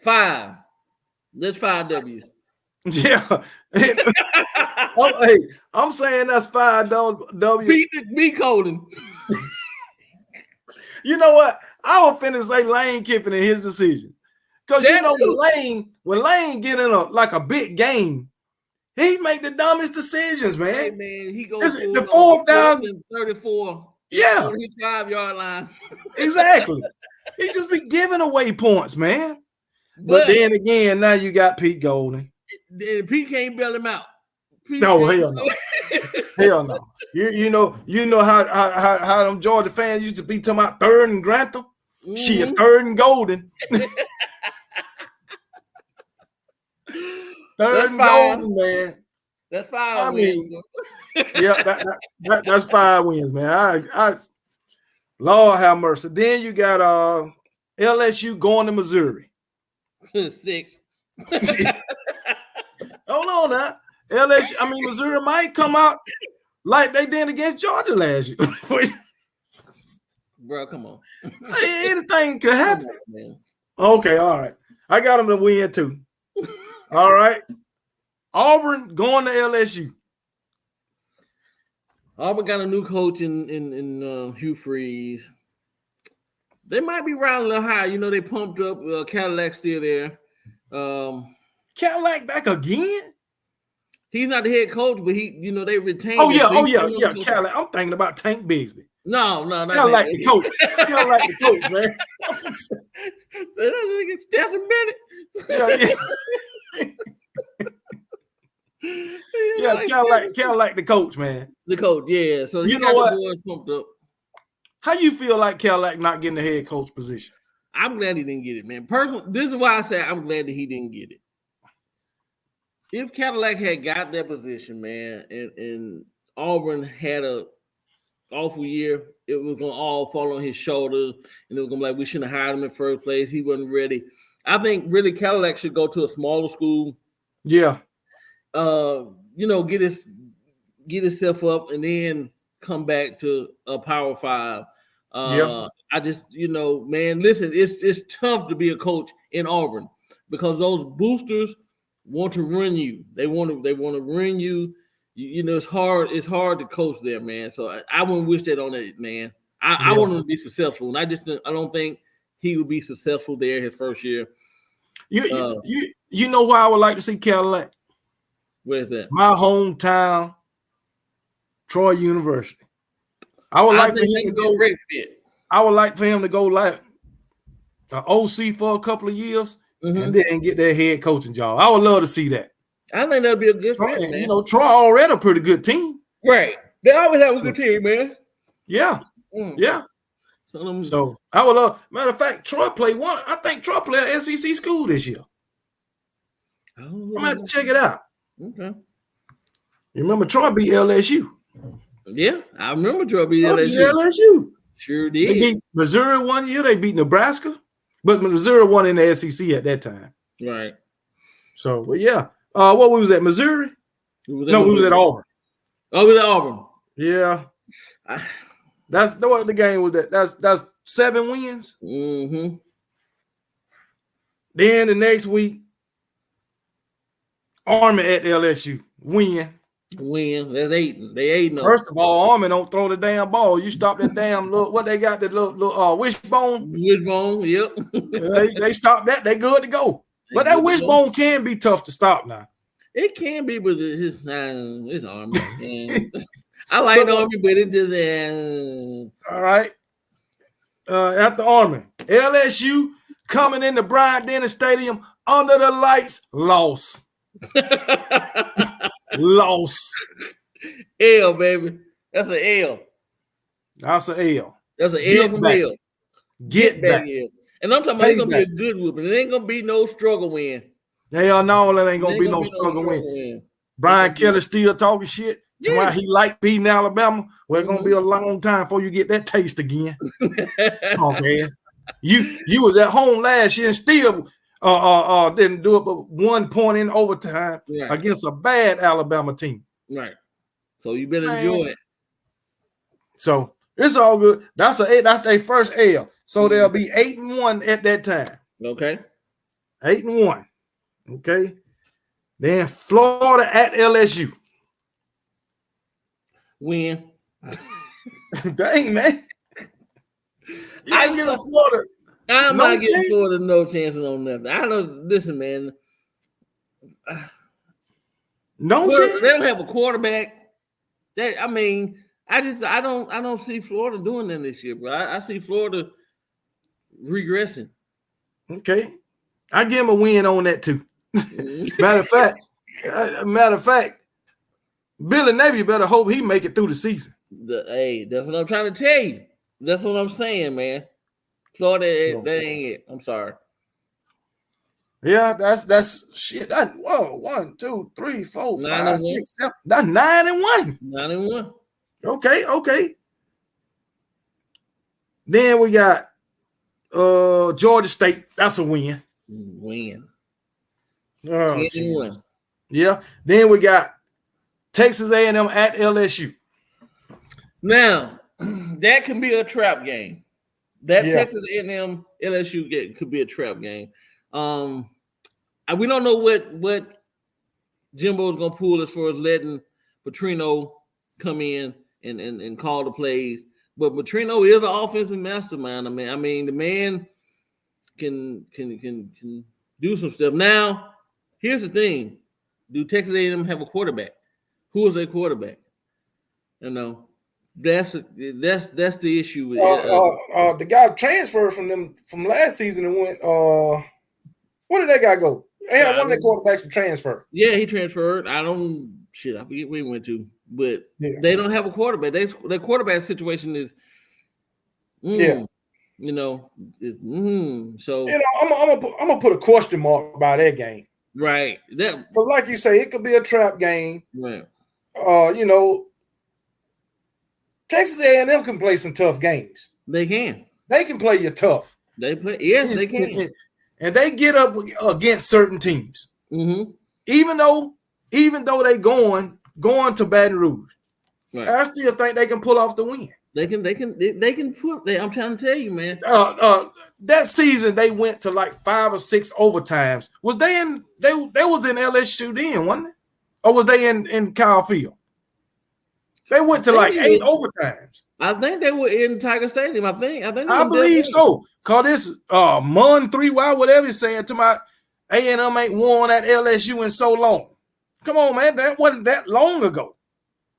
5. That's 5 W's. Yeah. I'm saying that's 5 W's. Be Colin. You know what? I was finna say Lane Kiffin in his decision. Because when Lane get in a big game, he make the dumbest decisions, man. Hey man, he goes the 4th down 34. Yeah. 35-yard line. Exactly. He just be giving away points, man. But then again, now you got Pete Golden. Pete can't bail him out. No, hell no. Hell no. You know how them Georgia fans used to be talking about third and Grantham? She is third and Golden. Third and Golden, man. That's 5 wins. Yeah, that's 5 wins, man. I Lord have mercy. Then you got LSU going to Missouri. 6. Hold on now. Missouri might come out like they did against Georgia last year. Bro, come on. Anything could happen. On, man. Okay, all right. I got them to win too. All right. Auburn going to LSU. Auburn got a new coach in Hugh Freeze. They might be riding a little high. You know, they pumped up. Cadillac still there. Cadillac back again? He's not the head coach, but they retained. Oh yeah, Cadillac. I'm thinking about Tank Bigsby. No, not Cadillac the coach. Cadillac the coach, man. So that nigga Stetson Bennett. Cadillac the coach, man. The coach, yeah. So you know what? The boys pumped up. How you feel like Cadillac not getting the head coach position? I'm glad he didn't get it, man. Personally, this is why I say I'm glad that he didn't get it. If Cadillac had got that position, man, and Auburn had a awful year, it was gonna all fall on his shoulders, and it was gonna be like we shouldn't have hired him in first place. He wasn't ready. I think really Cadillac should go to a smaller school. Yeah. Get himself up and then come back to a Power 5. I just, man, listen, it's tough to be a coach in Auburn because those boosters want to run you. They want to run you. It's hard to coach there, man. So I wouldn't wish that on it, man. I want him to be successful, and I don't think he would be successful there his first year. You know why I would like to see Cadillac? Where's that? My hometown, Troy University. I would like for him to go. Great fit. I would like for him to go like an OC for a couple of years and then get that head coaching job. I would love to see that. I think that'd be a good fit, man. Troy already a pretty good team. Right. They always have a good team, man. Yeah. Yeah. So I would love. Matter of fact, Troy played one. I think Troy played at SEC school this year. I'm gonna have to check it out. Okay. You remember Troy beat LSU? Yeah, I remember Troy beat LSU. LSU. Sure did. They beat Missouri one year. They beat Nebraska, but Missouri won in the SEC at that time. Right. So, well, yeah. What we was at Missouri? We was at Auburn. Oh, we was at Auburn. Yeah. That's what the game was. That's 7 wins. Mm-hmm. Then the next week, Army at LSU win. That's 8. They 8. First of all, Army don't throw the damn ball. You stop that damn little what they got, the little wishbone. Wishbone, yep. they stop that. They good to go. But that wishbone can be tough to stop now. It can be, but it's Army. I like the Army, but it just all right. At the Army, LSU coming into Bryant-Denny Stadium under the lights, lost. Lost. L, baby. That's an L. That's an L. That's an L from L. Get back. L. And I'm talking about it's gonna be a good whooping. It ain't gonna be no struggle win. Hell no, it ain't gonna be no struggle win. Brian Kelly still talking shit. That's why he like beating Alabama. Well, it's gonna be a long time before you get that taste again. Okay. You was at home last year and still didn't do it but 1 point in overtime against a bad Alabama team. Right. So you better enjoy it. So it's all good. That's their first L. So they'll be 8-1 at that time. Okay. 8-1. Okay. Then Florida at LSU. Win. Dang, man. I get a Florida. I'm not getting Florida no chances on nothing. I don't listen, man. No chance. They don't have a quarterback. I don't see Florida doing that this year, bro. I see Florida regressing. Okay. I give him a win on that too. Matter of fact, Billy Navy better hope he make it through the season. Hey, that's what I'm trying to tell you. That's what I'm saying, man. Florida, that ain't it. I'm sorry. Yeah, that's shit. That whoa, 1, 2, 3, 4, 5, 6, 7. That's 9-1. 9-1. Okay. Then we got Georgia State. That's a win. Oh, 10-1. Yeah. Then we got Texas A&M at LSU. Now, that can be a trap game. That Texas A&M LSU game could be a trap game. We don't know what Jimbo's gonna pull as far as letting Petrino come in and call the plays. But Petrino is an offensive mastermind. I mean, the man can do some stuff. Now, here's the thing: do Texas A&M have a quarterback? Who is their quarterback? You know, that's the issue. The guy transferred from last season and went. Where did that guy go? They had one of their quarterbacks to transfer. Yeah, he transferred. I forget where he went to, but they don't have a quarterback. Their quarterback situation is, so I'm gonna put a question mark by that game. Right. Because like you say, it could be a trap game. Right. Texas A&M can play some tough games. They can. They can play you tough. They play. Yes, they can. And they get up against certain teams. Mm-hmm. Even though they going to Baton Rouge, right. I still think they can pull off the win. They can put. I'm trying to tell you, man. That season they went to like 5 or 6 overtimes. Was they in? They was in LSU then, wasn't it? Or was they in Kyle Field? They went to like 8 overtimes. I think they were in Tiger Stadium. I believe so. Cause this Mon 3Y, whatever he's saying to my A&M ain't won at LSU in so long. Come on, man. That wasn't that long ago.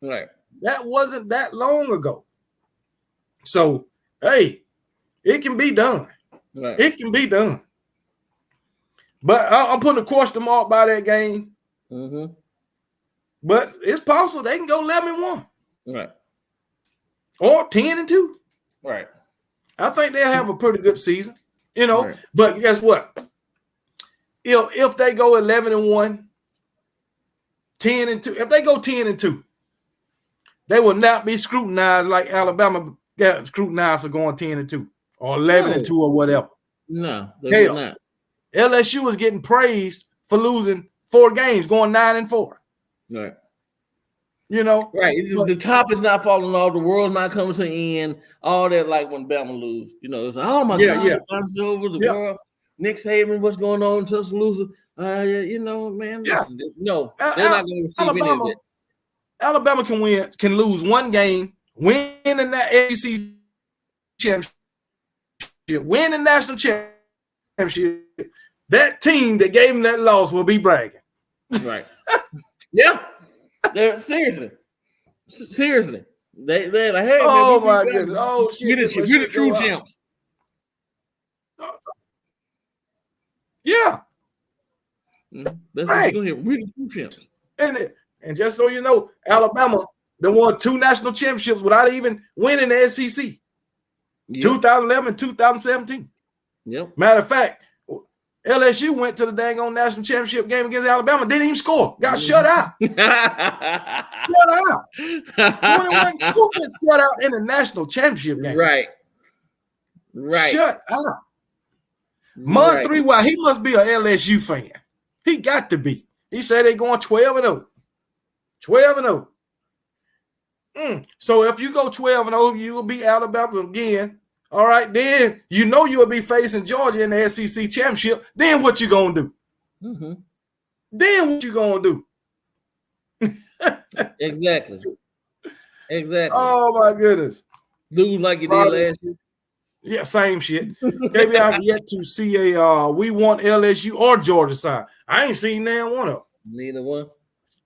Right. That wasn't that long ago. So, hey, it can be done. Right. It can be done. But I'm putting a question mark by that game. Mm-hmm. But it's possible they can go 11-1. Right. Or 10-2. Right. I think they'll have a pretty good season. Right. But guess what? If they go 11-1, 10-2, if they go 10-2, they will not be scrutinized like Alabama got scrutinized for going 10-2 or 11-2 or whatever. No, they will not. LSU was getting praised for losing 4 games, going 9-4. Right. Right. The top is not falling off. The world's not coming to an end. All that, like when Bama lose. It's like, oh my God, it's over the world. Nick Saban, what's going on in Tuscaloosa? Man. Yeah. No, they're not going to receive any of it. Alabama can lose 1 game, win in that SEC championship, win the national championship. That team that gave them that loss will be bragging. Right. Yeah. They're seriously. They're like, hey, oh man, my goodness. Oh shit. We're the true champs. Yeah. That's what you're here. We're the true champs. And just so you know, Alabama they won 2 national championships without even winning the SEC. Yep. 2011 and 2017. Yep. Matter of fact, LSU went to the dang on national championship game against Alabama. Didn't even score. Got shut out. Shut out. 21 gets shut out in the national championship game. Right. Shut out. Mon 3Y, he must be a LSU fan. He got to be. He said they're going 12-0. 12-0. So if you go 12-0, you will beat Alabama again. All right, then you'll be facing Georgia in the SEC championship. Then what you gonna do? Mm-hmm. Then what you gonna do? Exactly. Oh my goodness. Lose like you did last year. Yeah, same shit. Maybe I've yet to see a we want LSU or Georgia sign. I ain't seen neither one of them. Neither one.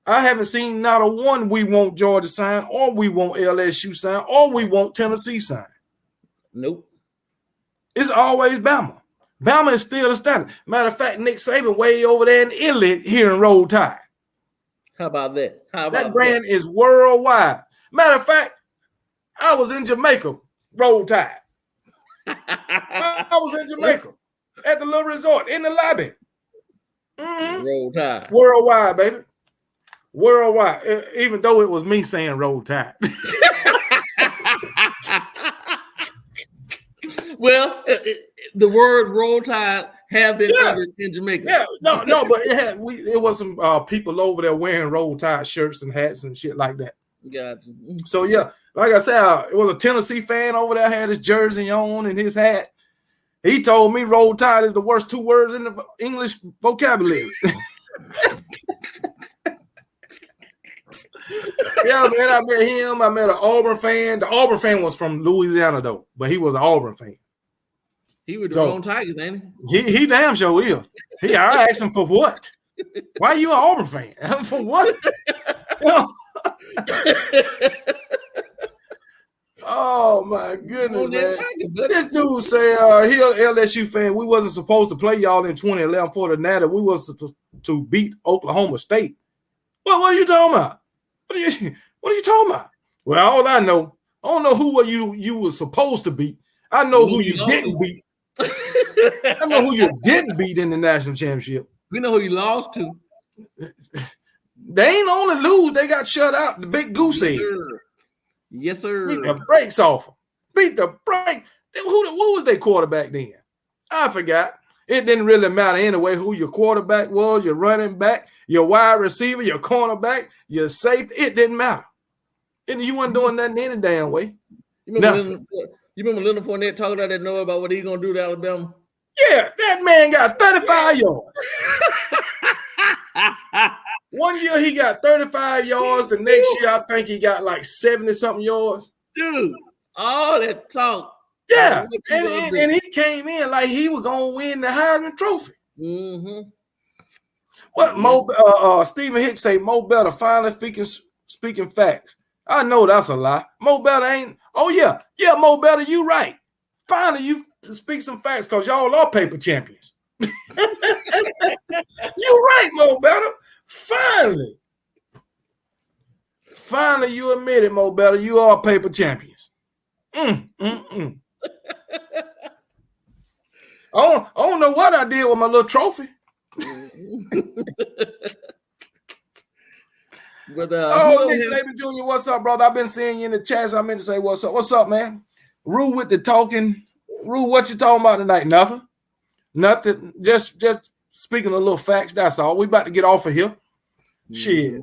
I haven't seen not a one we want Georgia sign, or we want LSU sign, or we want Tennessee sign. Nope. It's always Bama. Bama is still the standard. Matter of fact, Nick Saban way over there in Italy here in Roll Tide. How about that? That brand is worldwide. Matter of fact, I was in Jamaica, Roll Tide. I was in Jamaica at the little resort in the lobby. Roll Tide. Worldwide, baby. Worldwide. Even though it was me saying Roll Tide. Well, the word Roll Tide have been uttered in Jamaica. Yeah, no, but it was some people over there wearing Roll Tide shirts and hats and shit like that. Gotcha. So yeah, like I said, it was a Tennessee fan over there, had his jersey on and his hat. He told me Roll Tide is the worst 2 words in the English vocabulary. Yeah, man, I met him. I met an Auburn fan. The Auburn fan was from Louisiana, though, but he was an Auburn fan. He was the wrong Tigers, ain't he? He damn sure is. I asked him for what? Why are you an Auburn fan? For what? Oh my goodness, man! This dude say he an LSU fan. We wasn't supposed to play y'all in 2011 for the Natty. We was to beat Oklahoma State. Well, what are you talking about? What are you talking about? Well, all I don't know who you were supposed to beat. I know who you didn't beat. I know who you didn't beat in the national championship. We know who you lost to. They ain't only lose, they got shut out. The big goose egg. Yes, sir. Beat the brakes off them. Beat the brake. Who was their quarterback then? I forgot. It didn't really matter anyway who your quarterback was, your running back, your wide receiver, your cornerback, your safety. It didn't matter. And you weren't doing nothing any damn way. You remember Leonard Fournette talking about that about what he's going to do to Alabama? Yeah, that man got 35 yards. One year he got 35 yards. The next year I think he got like 70-something yards. Dude, all that talk. Yeah, and he came in like he was going to win the Heisman Trophy. Mm-hmm. What Stephen Hicks say, Mo Better finally speaking facts. I know that's a lie. Mo Better ain't. Oh, yeah, Mo Better, you right. Finally, you speak some facts because y'all are paper champions. You right, Mo Better. Finally, you admit it, Mo Better. You are paper champions. I don't know what I did with my little trophy. But Nick Saban Jr., what's up, brother? I've been seeing you in the chats. I meant to say what's up. What's up, man? Rue with the talking. Rue, what you talking about tonight? Nothing. Just speaking a little facts. That's all. We about to get off of here. Mm-hmm. Shit.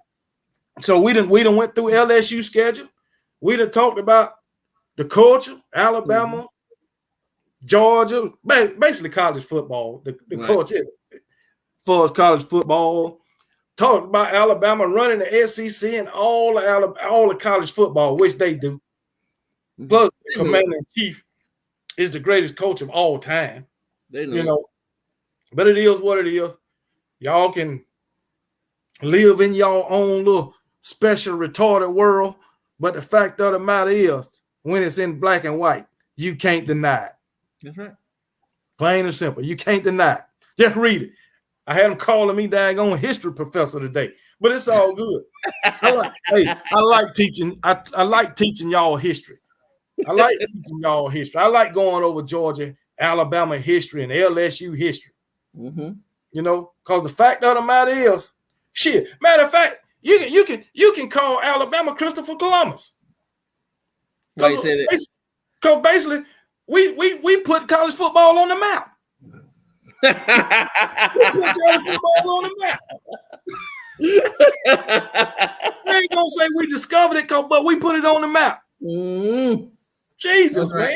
So we done went through LSU schedule. We done talked about the culture, Alabama, Georgia, basically college football. The culture for us, college football. Talked about Alabama running the SEC and all the college football, which they do. Plus, the commander-in-chief is the greatest coach of all time. They know. You know, but it is what it is. Y'all can live in your own little special retarded world, but the fact of the matter is, when it's in black and white, you can't deny it. That's right. Plain and simple. You can't deny it. Just read it. I had him calling me daggone history professor today, but it's all good. I like teaching. I like teaching y'all history. I like teaching y'all history. I like going over Georgia, Alabama history, and LSU history. Mm-hmm. You know, because the fact of the matter is, shit. Matter of fact, you can call Alabama Christopher Columbus. Because basically, we put college football on the map. We put college football on the map. We ain't gonna say we discovered it, but we put it on the map. Mm-hmm. Jesus, man.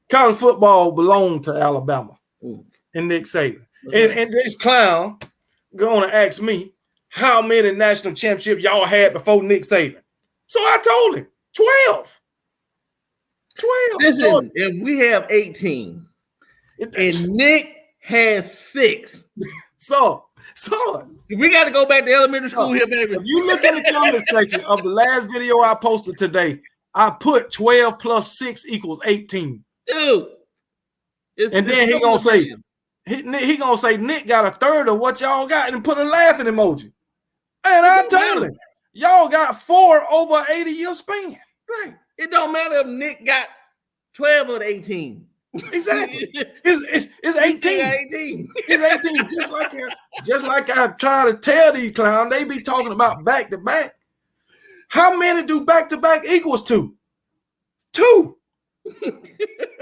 College football belonged to Alabama and Nick Saban. And this clown going to ask me how many national championships y'all had before Nick Saban. So I told him 12. 12. Listen, if we have 18 and Nick has 6. So we got to go back to elementary school here, baby. If you look in the comment section of the last video I posted today, I put 12 plus 6 equals 18. Dude. And then he gonna say, he gonna say Nick got a third of what y'all got and put a laughing emoji. And I tell him, y'all got 4 over 80-year span. Right. It don't matter if Nick got 12 or 18. Exactly. It's 18. It's 18. Just like I try to tell these clowns, they be talking about back to back. How many do back to back equals 2? 2.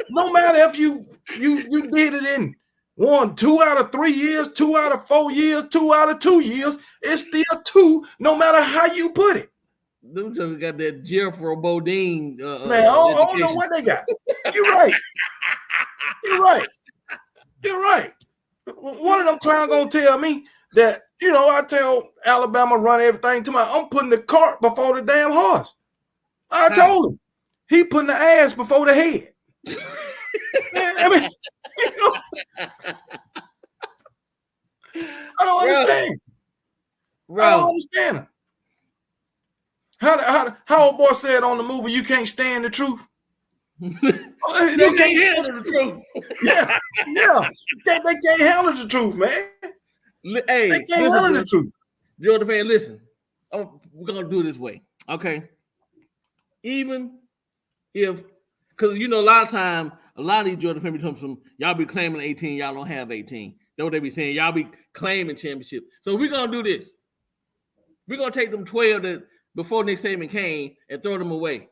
No matter if you did it in 2 out of 3 years, 2 out of 4 years, 2 out of 2 years, it's still 2, no matter how you put it. Them just got that Jeffro Bodine. Man, I don't know what they got. You're right. You're right. One of them clowns gonna tell me that, I tell Alabama run everything to I'm putting the cart before the damn horse. I told him. He putting the ass before the head. Man, I mean, I don't understand. Bro. I don't understand it. How old boy said on the movie, you can't stand the truth. You can't handle the truth. Yeah. They can't handle the truth, man. Hey, they can't handle the truth. Jordan fan, listen. We're gonna do it this way, okay? Even if, because a lot of time, a lot of these Jordan fans come from y'all be claiming 18, y'all don't have 18. That's what they be saying. Y'all be claiming championship. So we're gonna do this. We're gonna take them 12 that before Nick Saban came and throw them away.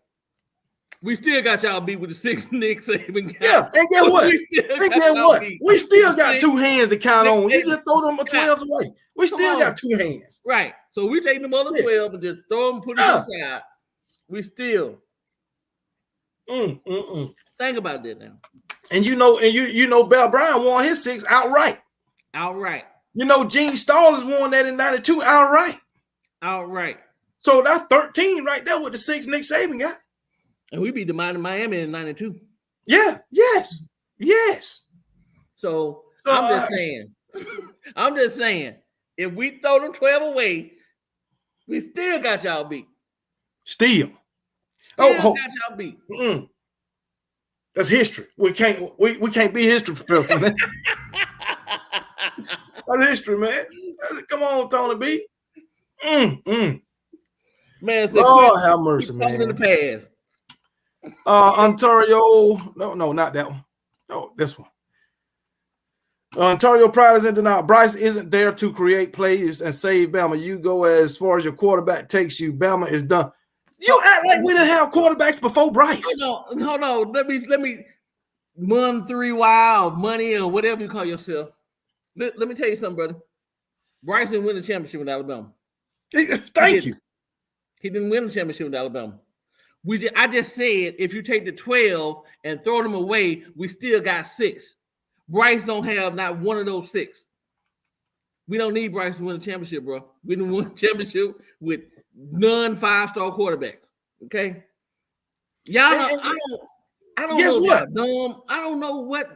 We still got y'all beat with the 6 Nick Saban guys. Yeah, and guess what? We still got 2 hands to count on. You just throw them 12s away. We still got 2 hands. Right. So we take them other 12 and just throw them, put them aside. We still. Think about that now. And you know Bell Brown won his 6 outright. Gene Stallings won that in 92 outright. So that's 13 right there with the 6 Nick Saban got. And we beat the Miami in 92. Yeah, yes. So I'm just saying, if we throw them 12 away, we still got y'all beat. Still got y'all beat. That's history. We can't be history professor, man. That's history, man. Come on, Tony B. Man, Lord have mercy, man. In the past. Ontario, no, not that one. No, this one. Ontario Pride is in denial. Bryce isn't there to create plays and save Bama. You go as far as your quarterback takes you. Bama is done. You act like we didn't have quarterbacks before Bryce. Hold on. Let me money or whatever you call yourself. Let me tell you something, brother. Bryce didn't win the championship with Alabama. Thank you. He didn't win the championship with Alabama. I just said if you take the 12 and throw them away, we still got 6. Bryce don't have not one of those 6. We don't need Bryce to win a championship, bro. We didn't win a championship with none 5-star quarterbacks. Okay, y'all. I don't guess know what? Dumb. I don't know what.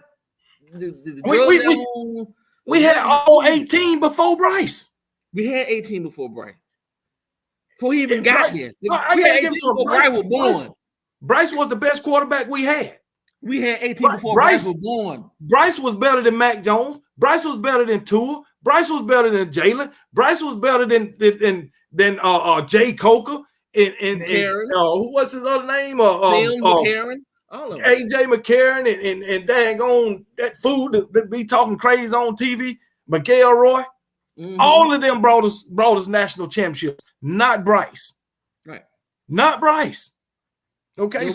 We had all 18 before Bryce. We had 18 before Bryce. Before he even got there. I gotta give it to him. Bryce was born. Bryce was the best quarterback we had. We had 18 before Bryce was born. Bryce was better than Mac Jones. Bryce was better than Tua. Bryce was better than Jalen. Bryce was better than Jay Coker and who was his other name? McCarron. All of them. AJ McCarron and dang on that fool that be talking crazy on TV, Miguel Roy. All of them brought us national championships, not Bryce. Right. Not Bryce. Okay,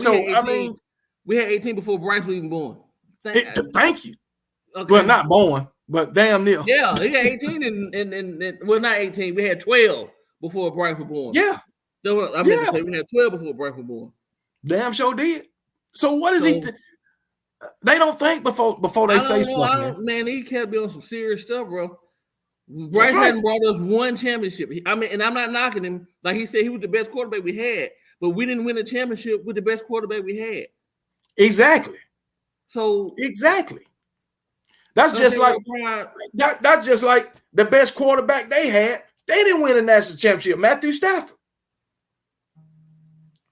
we had 18 before Bryce was even born. Thank you. Okay. Well, not born, but damn near. Yeah, he had 18 and well, not 18. We had 12 before Bryce was born. Yeah. I meant to say we had 12 before Bryce was born. Damn sure did. So what is he? They don't think before they say stuff. Man, he can't be on some serious stuff, bro. Bryce hadn't brought us one championship. And I'm not knocking him. Like he said, he was the best quarterback we had, but we didn't win a championship with the best quarterback we had. Exactly. So exactly. That's just like that's just like the best quarterback they had. They didn't win a national championship. Matthew Stafford.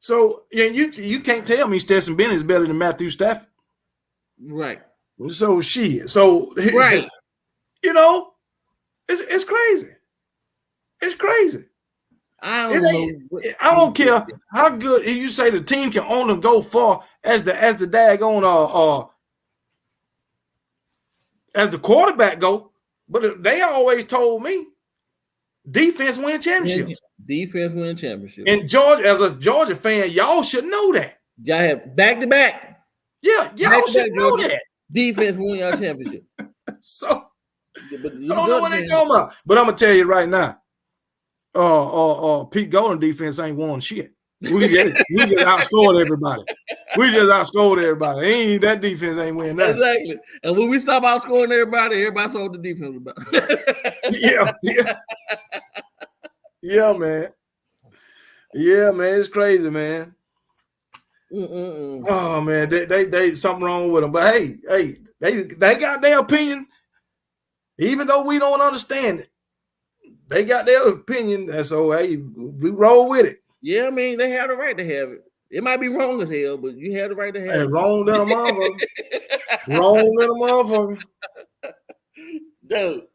So you can't tell me Stetson Bennett is better than Matthew Stafford. Right. So right. You know, it's crazy. It's crazy. I don't know. I don't care how good you say the team can only go far as the daggone as the quarterback go, but they always told me defense win championships. Defense win championships. And Georgia, as a Georgia fan, y'all should know that. Y'all have back to back. Yeah, y'all should know that. Defense win y'all championship. So I don't know what they talking about, but I'm gonna tell you right now. Pete Golden defense ain't won shit. We just outscored everybody. We just outscored everybody. That defense ain't winning nothing. Exactly. And when we stop outscoring everybody saw what the defense about. Yeah, man. Yeah, man. It's crazy, man. Oh man, they something wrong with them. But hey, they got their opinion, even though we don't understand it. They got their opinion, and so hey, we roll with it. Yeah, I mean, they have the right to have it. It might be wrong as hell, but you have the right to have it. Wrong than a motherfucker. Wrong than a motherfucker. Dude.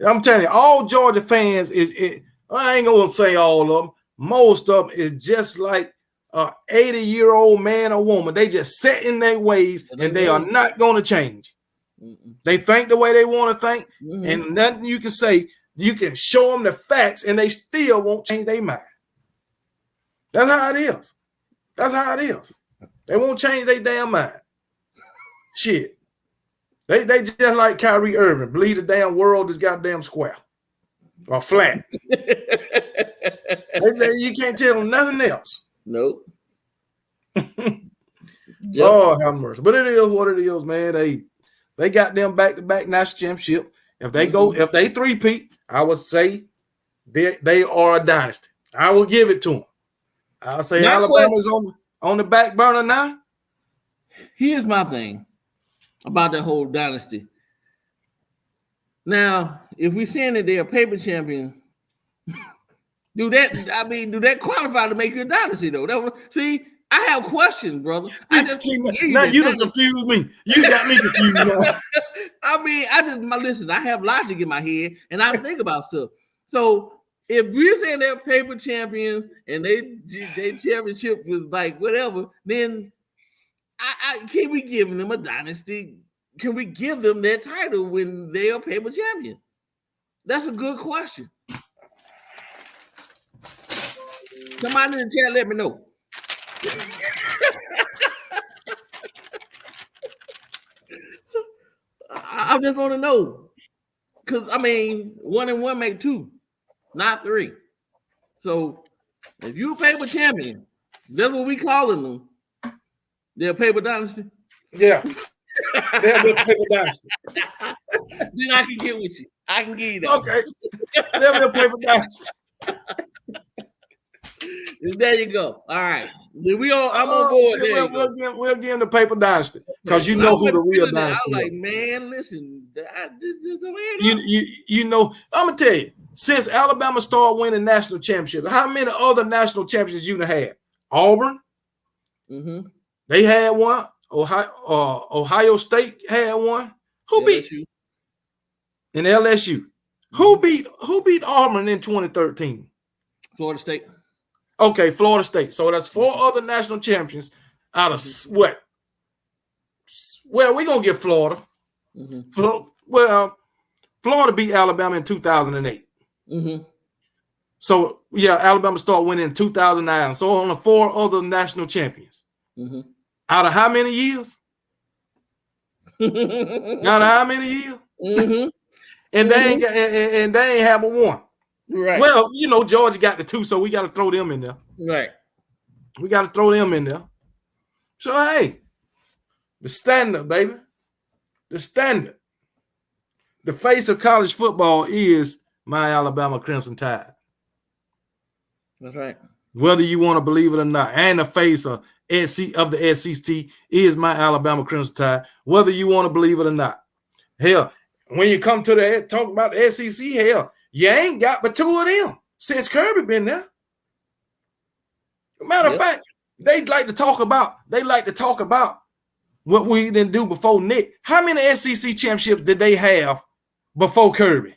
I'm telling you, all Georgia fans I ain't gonna say all of them. Most of them is just like an 80-year-old man or woman. They just set in their ways, and they are not gonna change. They think the way they want to think, and nothing you can say. You can show them the facts, and they still won't change their mind. That's how it is. That's how it is. They won't change their damn mind. Shit. They just like Kyrie Irving. Believe the damn world is goddamn square or flat. You can't tell them nothing else. Nope. Oh, have mercy. But it is what it is, man. They got them back-to-back national championship. If they go, if they three-peat, I would say they are a dynasty. I will give it to them. I'll say Alabama's on the back burner now. Here's my thing about that whole dynasty. Now, if we're saying that they're a paper champion, do that qualify to make you a dynasty though? See, I have questions, brother. Now you done confused me. You got me confused. I mean, listen. I have logic in my head, and I think about stuff. So if we're saying they're paper champions and they championship was like whatever, then I can we give them a dynasty? Can we give them that title when they are paper champion? That's a good question. Somebody in the chat, let me know. I just want to know, because I mean, 1 and 1 make 2, not 3. So if you a paper champion, that's what we calling them. They're a paper dynasty. Yeah, they're a paper dynasty. Then I can get with you. I can give you that. Okay, they're a paper dynasty. There you go. All right. I'm on board. We'll give them the paper dynasty because you know who the real dynasty is. I was like, man, listen, you know, I'm gonna tell you, since Alabama started winning national championships, how many other national championships you had? Auburn, they had one. Ohio State had one. Who beat in LSU? Who beat Auburn in 2013? Florida State. Okay, Florida State. So that's 4 other national champions out of what? Well, we're going to get Florida. Well, Florida beat Alabama in 2008. So, yeah, Alabama started winning in 2009. So on the 4 other national champions. Out of how many years? Out of how many years? And they ain't have a one. Right. Well, you know, Georgia got the 2, so we got to throw them in there. Right. We got to throw them in there. So, hey, the standard, baby. The standard. The face of college football is my Alabama Crimson Tide. That's right. Whether you want to believe it or not. And the face of the SEC is my Alabama Crimson Tide, whether you want to believe it or not. Hell, when you come to talk about the SEC, hell, you ain't got but 2 of them since Kirby been there. Matter of fact, they like to talk about what we didn't do before Nick. How many SEC championships did they have before Kirby?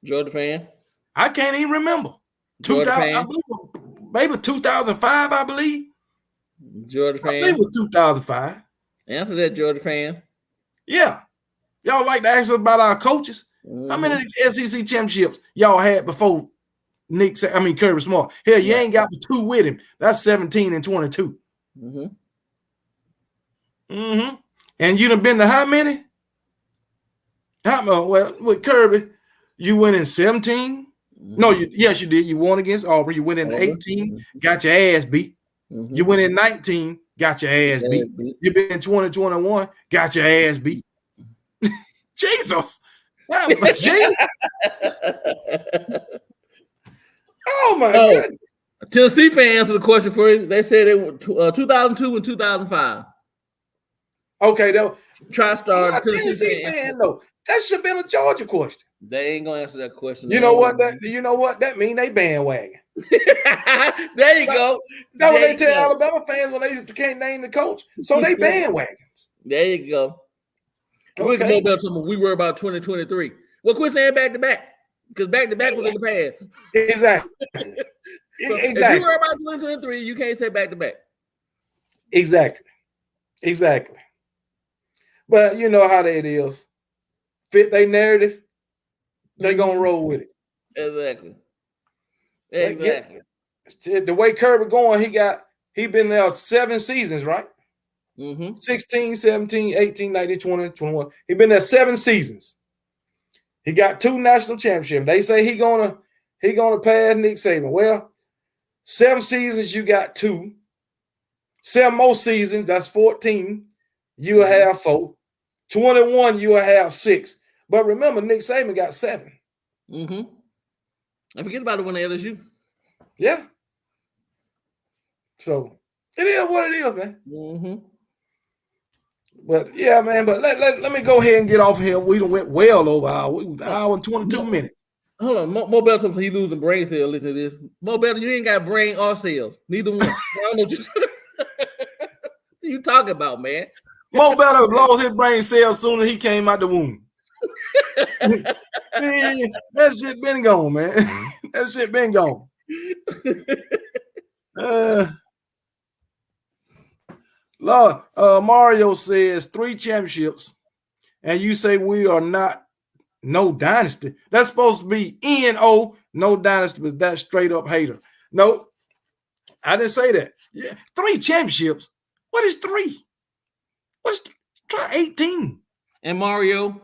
Georgia fan. I can't even remember. Georgia 2000, I fan. believe, maybe 2005, I believe. Georgia I believe fan. it was 2005. Answer that, Georgia fan. Yeah. Y'all like to ask us about our coaches? How many SEC championships y'all had before Kirby Smart? Hell, you ain't got the 2 with him. That's 17 and 22. And you done been to how many? Well, with Kirby, you went in 17. No, yes, you did. You won against Auburn. You went in 18, got your ass beat. You went in 19, got your ass beat. You been in 2021, got your ass beat. Jesus. Jesus. Oh my goodness. Tennessee fan answered the question for you. They said they were 2002 and 2005. Okay, though. TriStar Tennessee fan though. That should have been a Georgia question. They ain't gonna answer that question. You know what? That mean they bandwagon. There you go. That's what they tell Alabama fans when they can't name the coach. So they bandwagons. There you go. Okay. We were about 2023. Well, quit saying back to back, because back to back was in the past. Exactly. So exactly. If you were about 2023, you can't say back to back. Exactly. But you know how that is. Fit their narrative, they gonna roll with it. Exactly. The way Kirby going, he been there 7 seasons, right? 16, 17, 18, 19, 20, 21. He been there 7 seasons. He got 2 national championships. They say he gonna pass Nick Saban. Well, 7 seasons, you got 2. 7 more seasons, that's 14. You'll have 4. 21, you'll have 6. But remember, Nick Saban got 7. And forget about it when they LSU. Yeah. So it is what it is, man. But yeah, man. But let me go ahead and get off here. We done went well over an hour and 22 minutes. Hold on, Mo Bell told he losing brain cells. Listen to this, Mo Bell. You ain't got brain or cells. Neither one. I don't know what you talking about, man. Mo Bell lost his brain cells soon as he came out the womb. Man, that shit been gone, man. That shit been gone. Lord, Mario says 3 championships, and you say we are not no dynasty. That's supposed to be N-O, no dynasty, but that straight up hater. No, I didn't say that. Yeah, 3 championships. What is 3? What's try 18? And Mario,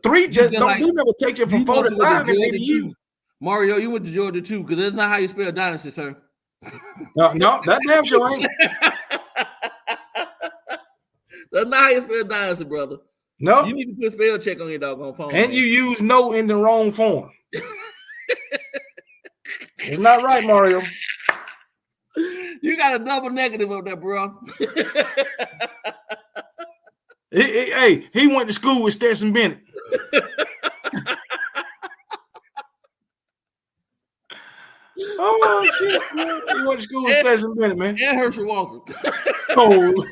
3 just don't do never take you from 4 to 5 in 80 years. Mario, you went to Georgia too, because that's not how you spell dynasty, sir. No, that damn sure ain't. That's not how you spell dynasty, brother. No. You need to put a spell check on your doggone phone. And man, you use no in the wrong form. It's not right, Mario. You got a double negative up there, bro. Hey, he went to school with Stetson Bennett. Oh, shit, man. He went to school with Stetson Bennett, man. And Herschel Walker. Oh.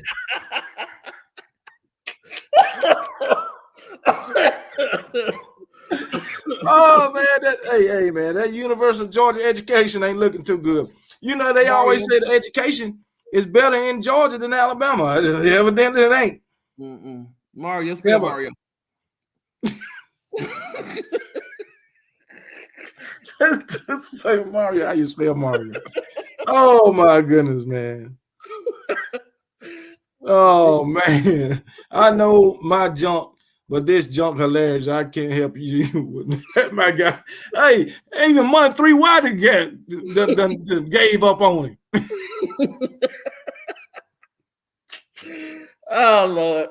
Oh, man. Hey, man, that University of Georgia education ain't looking too good. You know, they always say the education is better in Georgia than Alabama. Evidently, it ain't. Mario, spell Mario. Just say Mario. How you spell Mario? Oh my goodness, man. Oh man. I know my junk, but this junk hilarious. I can't help you with that, my guy. Hey, even Money 3 Wilder gave up on him. Oh Lord.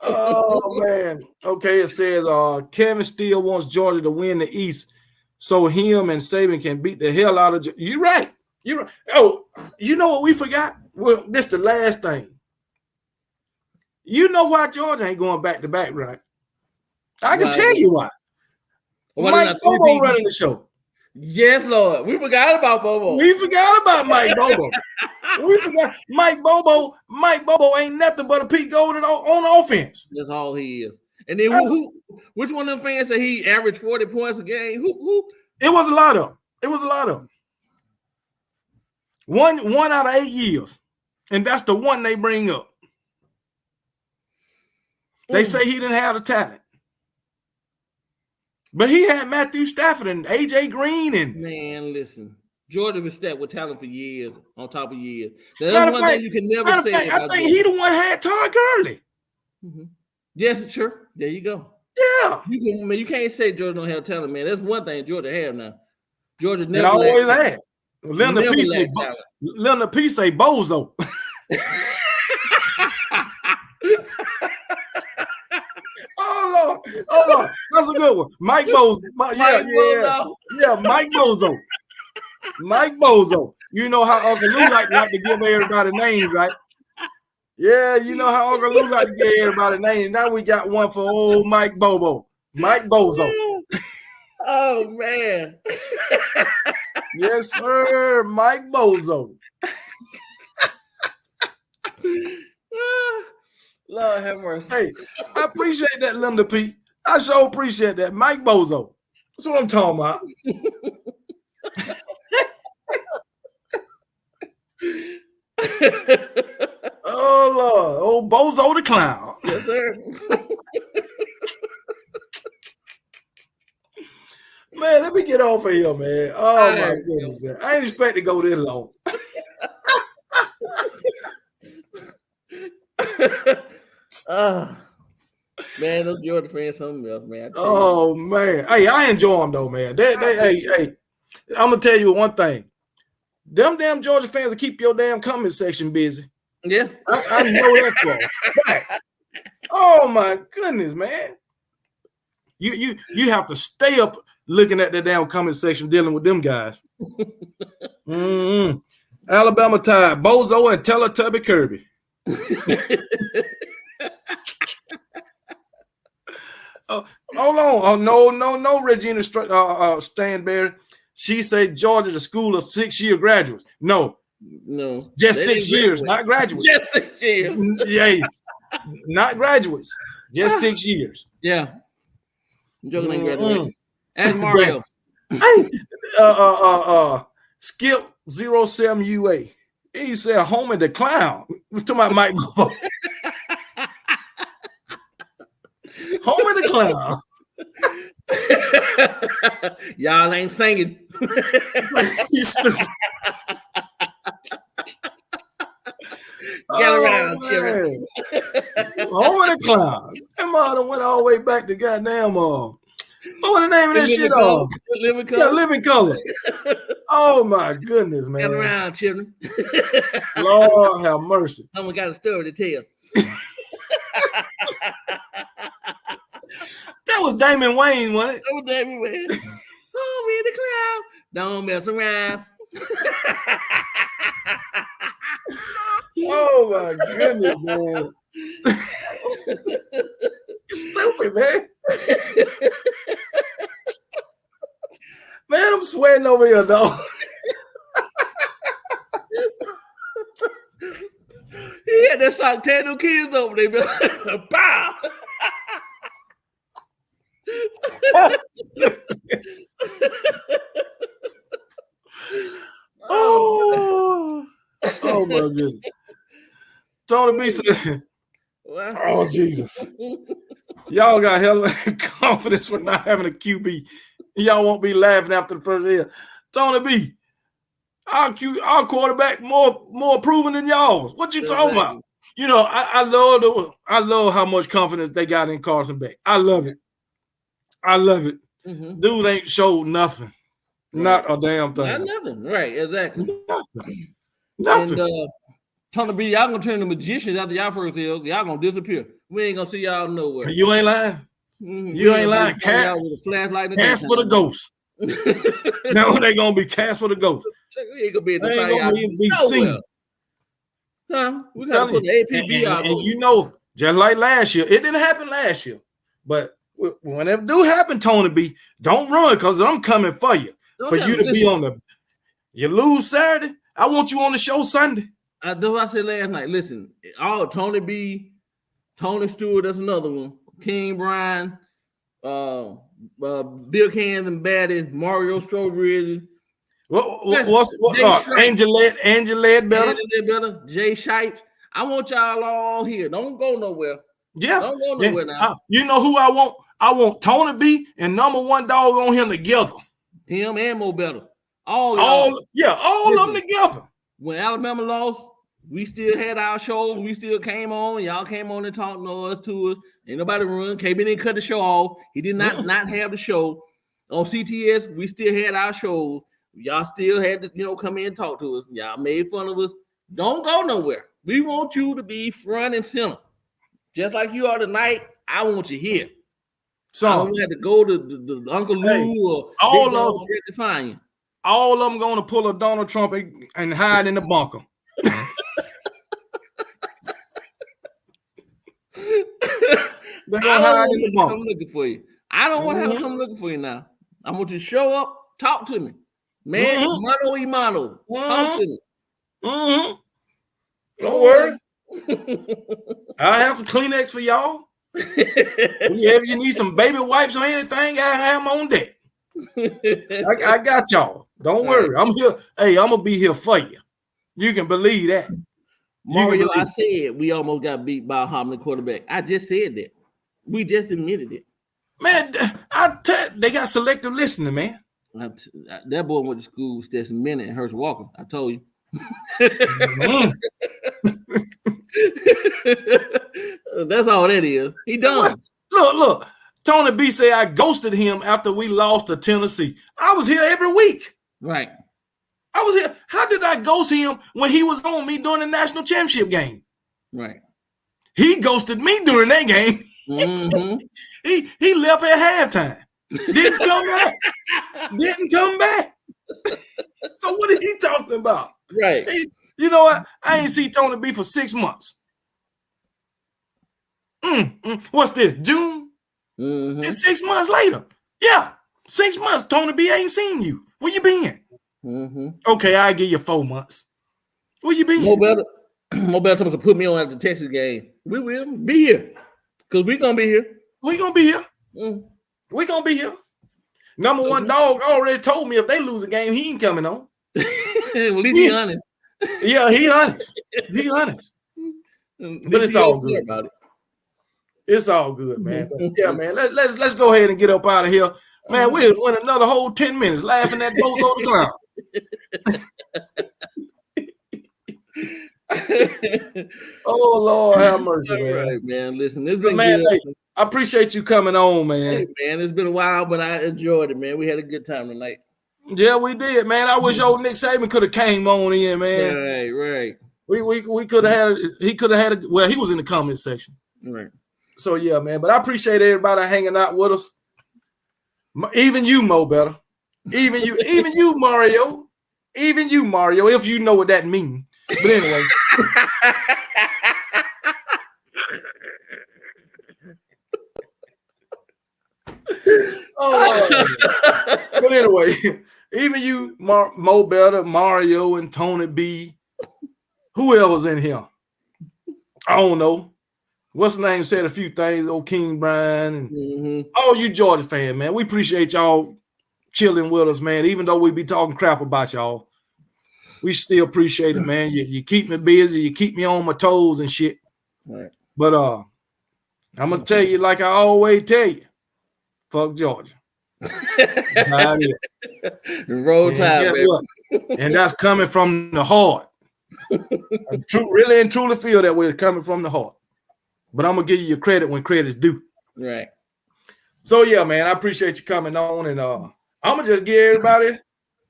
Oh man. Okay, it says Kevin still wants Georgia to win the East so him and Saban can beat the hell out of Georgia. You're right. You're right. Oh, you know what we forgot? Well, this the last thing. You know why Georgia ain't going back to back, right? I can tell you why. Mike Bobo running the show. Yes, Lord. We forgot about Bobo. We forgot about Mike Bobo. We forgot Mike Bobo. Mike Bobo ain't nothing but a Pete Golden on offense. That's all he is. And then which one of them fans said he averaged 40 points a game? Who? It was a lot of them. It was a lot of them. One out of 8 years. And that's the one they bring up. They say he didn't have the talent. But he had Matthew Stafford and A.J. Green. Man, listen. Georgia was stacked with talent for years, on top of years. That's one thing you can never say about I think he the one had Todd Gurley. Mm-hmm. Yes, sure. There you go. Yeah. You can't say Georgia don't have talent, man. That's one thing Georgia have now. Georgia never always had. Leonard P say bozo. Oh Lord, that's a good one. Mike Bozo. Mike Bozo. Mike Bozo. You know how Uncle Lou like to give everybody names, right? Yeah, you know how Uncle Lou like to give everybody names. Now we got one for old Mike Bobo. Mike Bozo. Oh man. Yes, sir. Mike Bozo. Lord have mercy. Hey, I appreciate that, Linda P. I sure appreciate that. Mike Bozo. That's what I'm talking about. Oh, Lord. Old Bozo the Clown. Yes, sir. Man, let me get off of here, man. Oh, my goodness, man. I ain't expect to go this long. Man, those Georgia fans, something else, man. Oh man, hey, I enjoy them though, man. Hey, I'm gonna tell you one thing. Them damn Georgia fans will keep your damn comment section busy. Yeah, I know that for a fact. Oh my goodness, man. You have to stay up looking at that damn comment section, dealing with them guys. Alabama Tide, Bozo and Teletubby Kirby. Hold on. Oh, no, Regina Stanberry. She said Georgia, the school of 6-year graduates. No, just 6 years, not graduates. Just 6 years. Yeah, not graduates. Just 6 years. Yeah. Georgia ain't graduating. Ask Mario. Hey, Skip 07 UA. He said Homer the Clown. We're talking about Mike. Homer the Clown. Y'all ain't singing. You stupid. Get around, children. Homer the Clown. That mother went all the way back to goddamn what was the name of that shit? Living Color. Yeah, Living Color. Oh my goodness, man. Get around, children. Lord have mercy. Someone got a story to tell. That was Damon Wayne, wasn't it? That was Damon Wayne. Oh, me in the crowd. Don't mess around. Oh my goodness, man. You stupid, man. Man, I'm sweating over here, though. He had that shot 10 new kids over there. Pow! Oh my goodness. Tony B said, oh Jesus. Y'all got hella confidence for not having a QB. Y'all won't be laughing after the first year. Tony B, our quarterback more proven than y'all's. What you talking about? You know, I love how much confidence they got in Carson Beck. I love it. Mm-hmm. Dude ain't showed nothing. Right. Not a damn thing. Not nothing. Right, exactly. Nothing. And Tony B, y'all gonna turn the magicians after y'all first year. Y'all gonna disappear. We ain't gonna see y'all nowhere. You ain't lying. Mm-hmm. You ain't lying. Cast for the ghost. Now they gonna be cast for the ghost. We ain't gonna be, they ain't gonna be seen. Huh? We gotta put the APB out. And you know, just like last year, it didn't happen last year. But when it do happen, Tony B, don't run because I'm coming for you. For you to be on the, you lose Saturday, I want you on the show Sunday. That's what I said last night. Listen, all Tony B, Tony Stewart, that's another one. King Brian, Bill Cans and Batty, Mario Strawberry. Angel better, Jay Shipes. I want y'all all here. Don't go nowhere. Yeah. Don't go nowhere now. You know who I want? I want Tony B and number one dog on him together. Him and Mo Better. All of them together. When Alabama lost, we still had our shows. We still came on. Y'all came on and talked noise to us. Ain't nobody run. KB didn't cut the show off. He did not have the show. On CTS, we still had our shows. Y'all still had to, come in and talk to us. Y'all made fun of us. Don't go nowhere. We want you to be front and center. Just like you are tonight, I want you here. So I don't have to go to the Uncle Lou or all of them to find you. All of them going to pull a Donald Trump and hide in the bunker. They're going to hide in the bunker. I'm looking for you. I don't want to have to come looking for you now. I want you to show up, talk to me. Man, mano y mano. Talk to me. Don't worry. I have some Kleenex for y'all. If you need some baby wipes or anything, I have them on deck. I got y'all. Don't worry. I'm here. Hey, I'm gonna be here for you. You can believe that. Mario, I said we almost got beat by a Homley quarterback. I just said that. We just admitted it. Man, they got selective listening, man. That boy went to school with Stetson Bennett and Herschel Walker. I told you. That's all that is. He done. Look. Tony B said I ghosted him after we lost to Tennessee. I was here every week. Right. I was here. How did I ghost him when he was on me during the national championship game? Right. He ghosted me during that game. He left at halftime. Didn't come back. So what are he talking about? Right. You know what? I ain't see Tony B for 6 months. What's this? June? It's 6 months later. Yeah. 6 months. Tony B ain't seen you. Where you been? Okay, I'll give you 4 months. Where you been? Mo Better supposed to put me on at the Texas game. We will be here. Because we're going to be here. We're going to be here. We're going to be here. Number one dog already told me if they lose a game, he ain't coming on. Well, at least he honest. Yeah, he honest. He honest. But it's all good about it. It's all good, man. But yeah, man. Let's go ahead and get up out of here. Man, we went another whole 10 minutes laughing at both of the clown. Oh Lord, have mercy, man. Right, man. Listen, it's been good. Hey, I appreciate you coming on, man. Hey, man, it's been a while, but I enjoyed it, man. We had a good time tonight. Yeah, we did, man. I wish old Nick Saban could have came on in, man. Right. We could have had. He could have had. Well, he was in the comment section. Right. So yeah, man. But I appreciate everybody hanging out with us. Even you, Mo Better. Even you, Mario. Even you, Mario. If you know what that means. But anyway. But anyway, even you, Mo Better, Mario, and Tony B. Who else was in here? I don't know. What's the name? Said a few things. Old King Brian and all you Georgia fans, man. We appreciate y'all chilling with us, man. Even though we be talking crap about y'all, we still appreciate it, man. You keep me busy. You keep me on my toes and shit. Right. But I'm gonna tell you like I always tell you. Fuck Georgia. Roll Tide, baby. And that's coming from the heart. I really and truly feel that way. It's coming from the heart. But I'm gonna give you your credit when credit's due. Right. So yeah, man, I appreciate you coming on, and I'm gonna just give everybody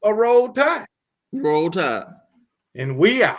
a roll tide. Roll Tide. And we out.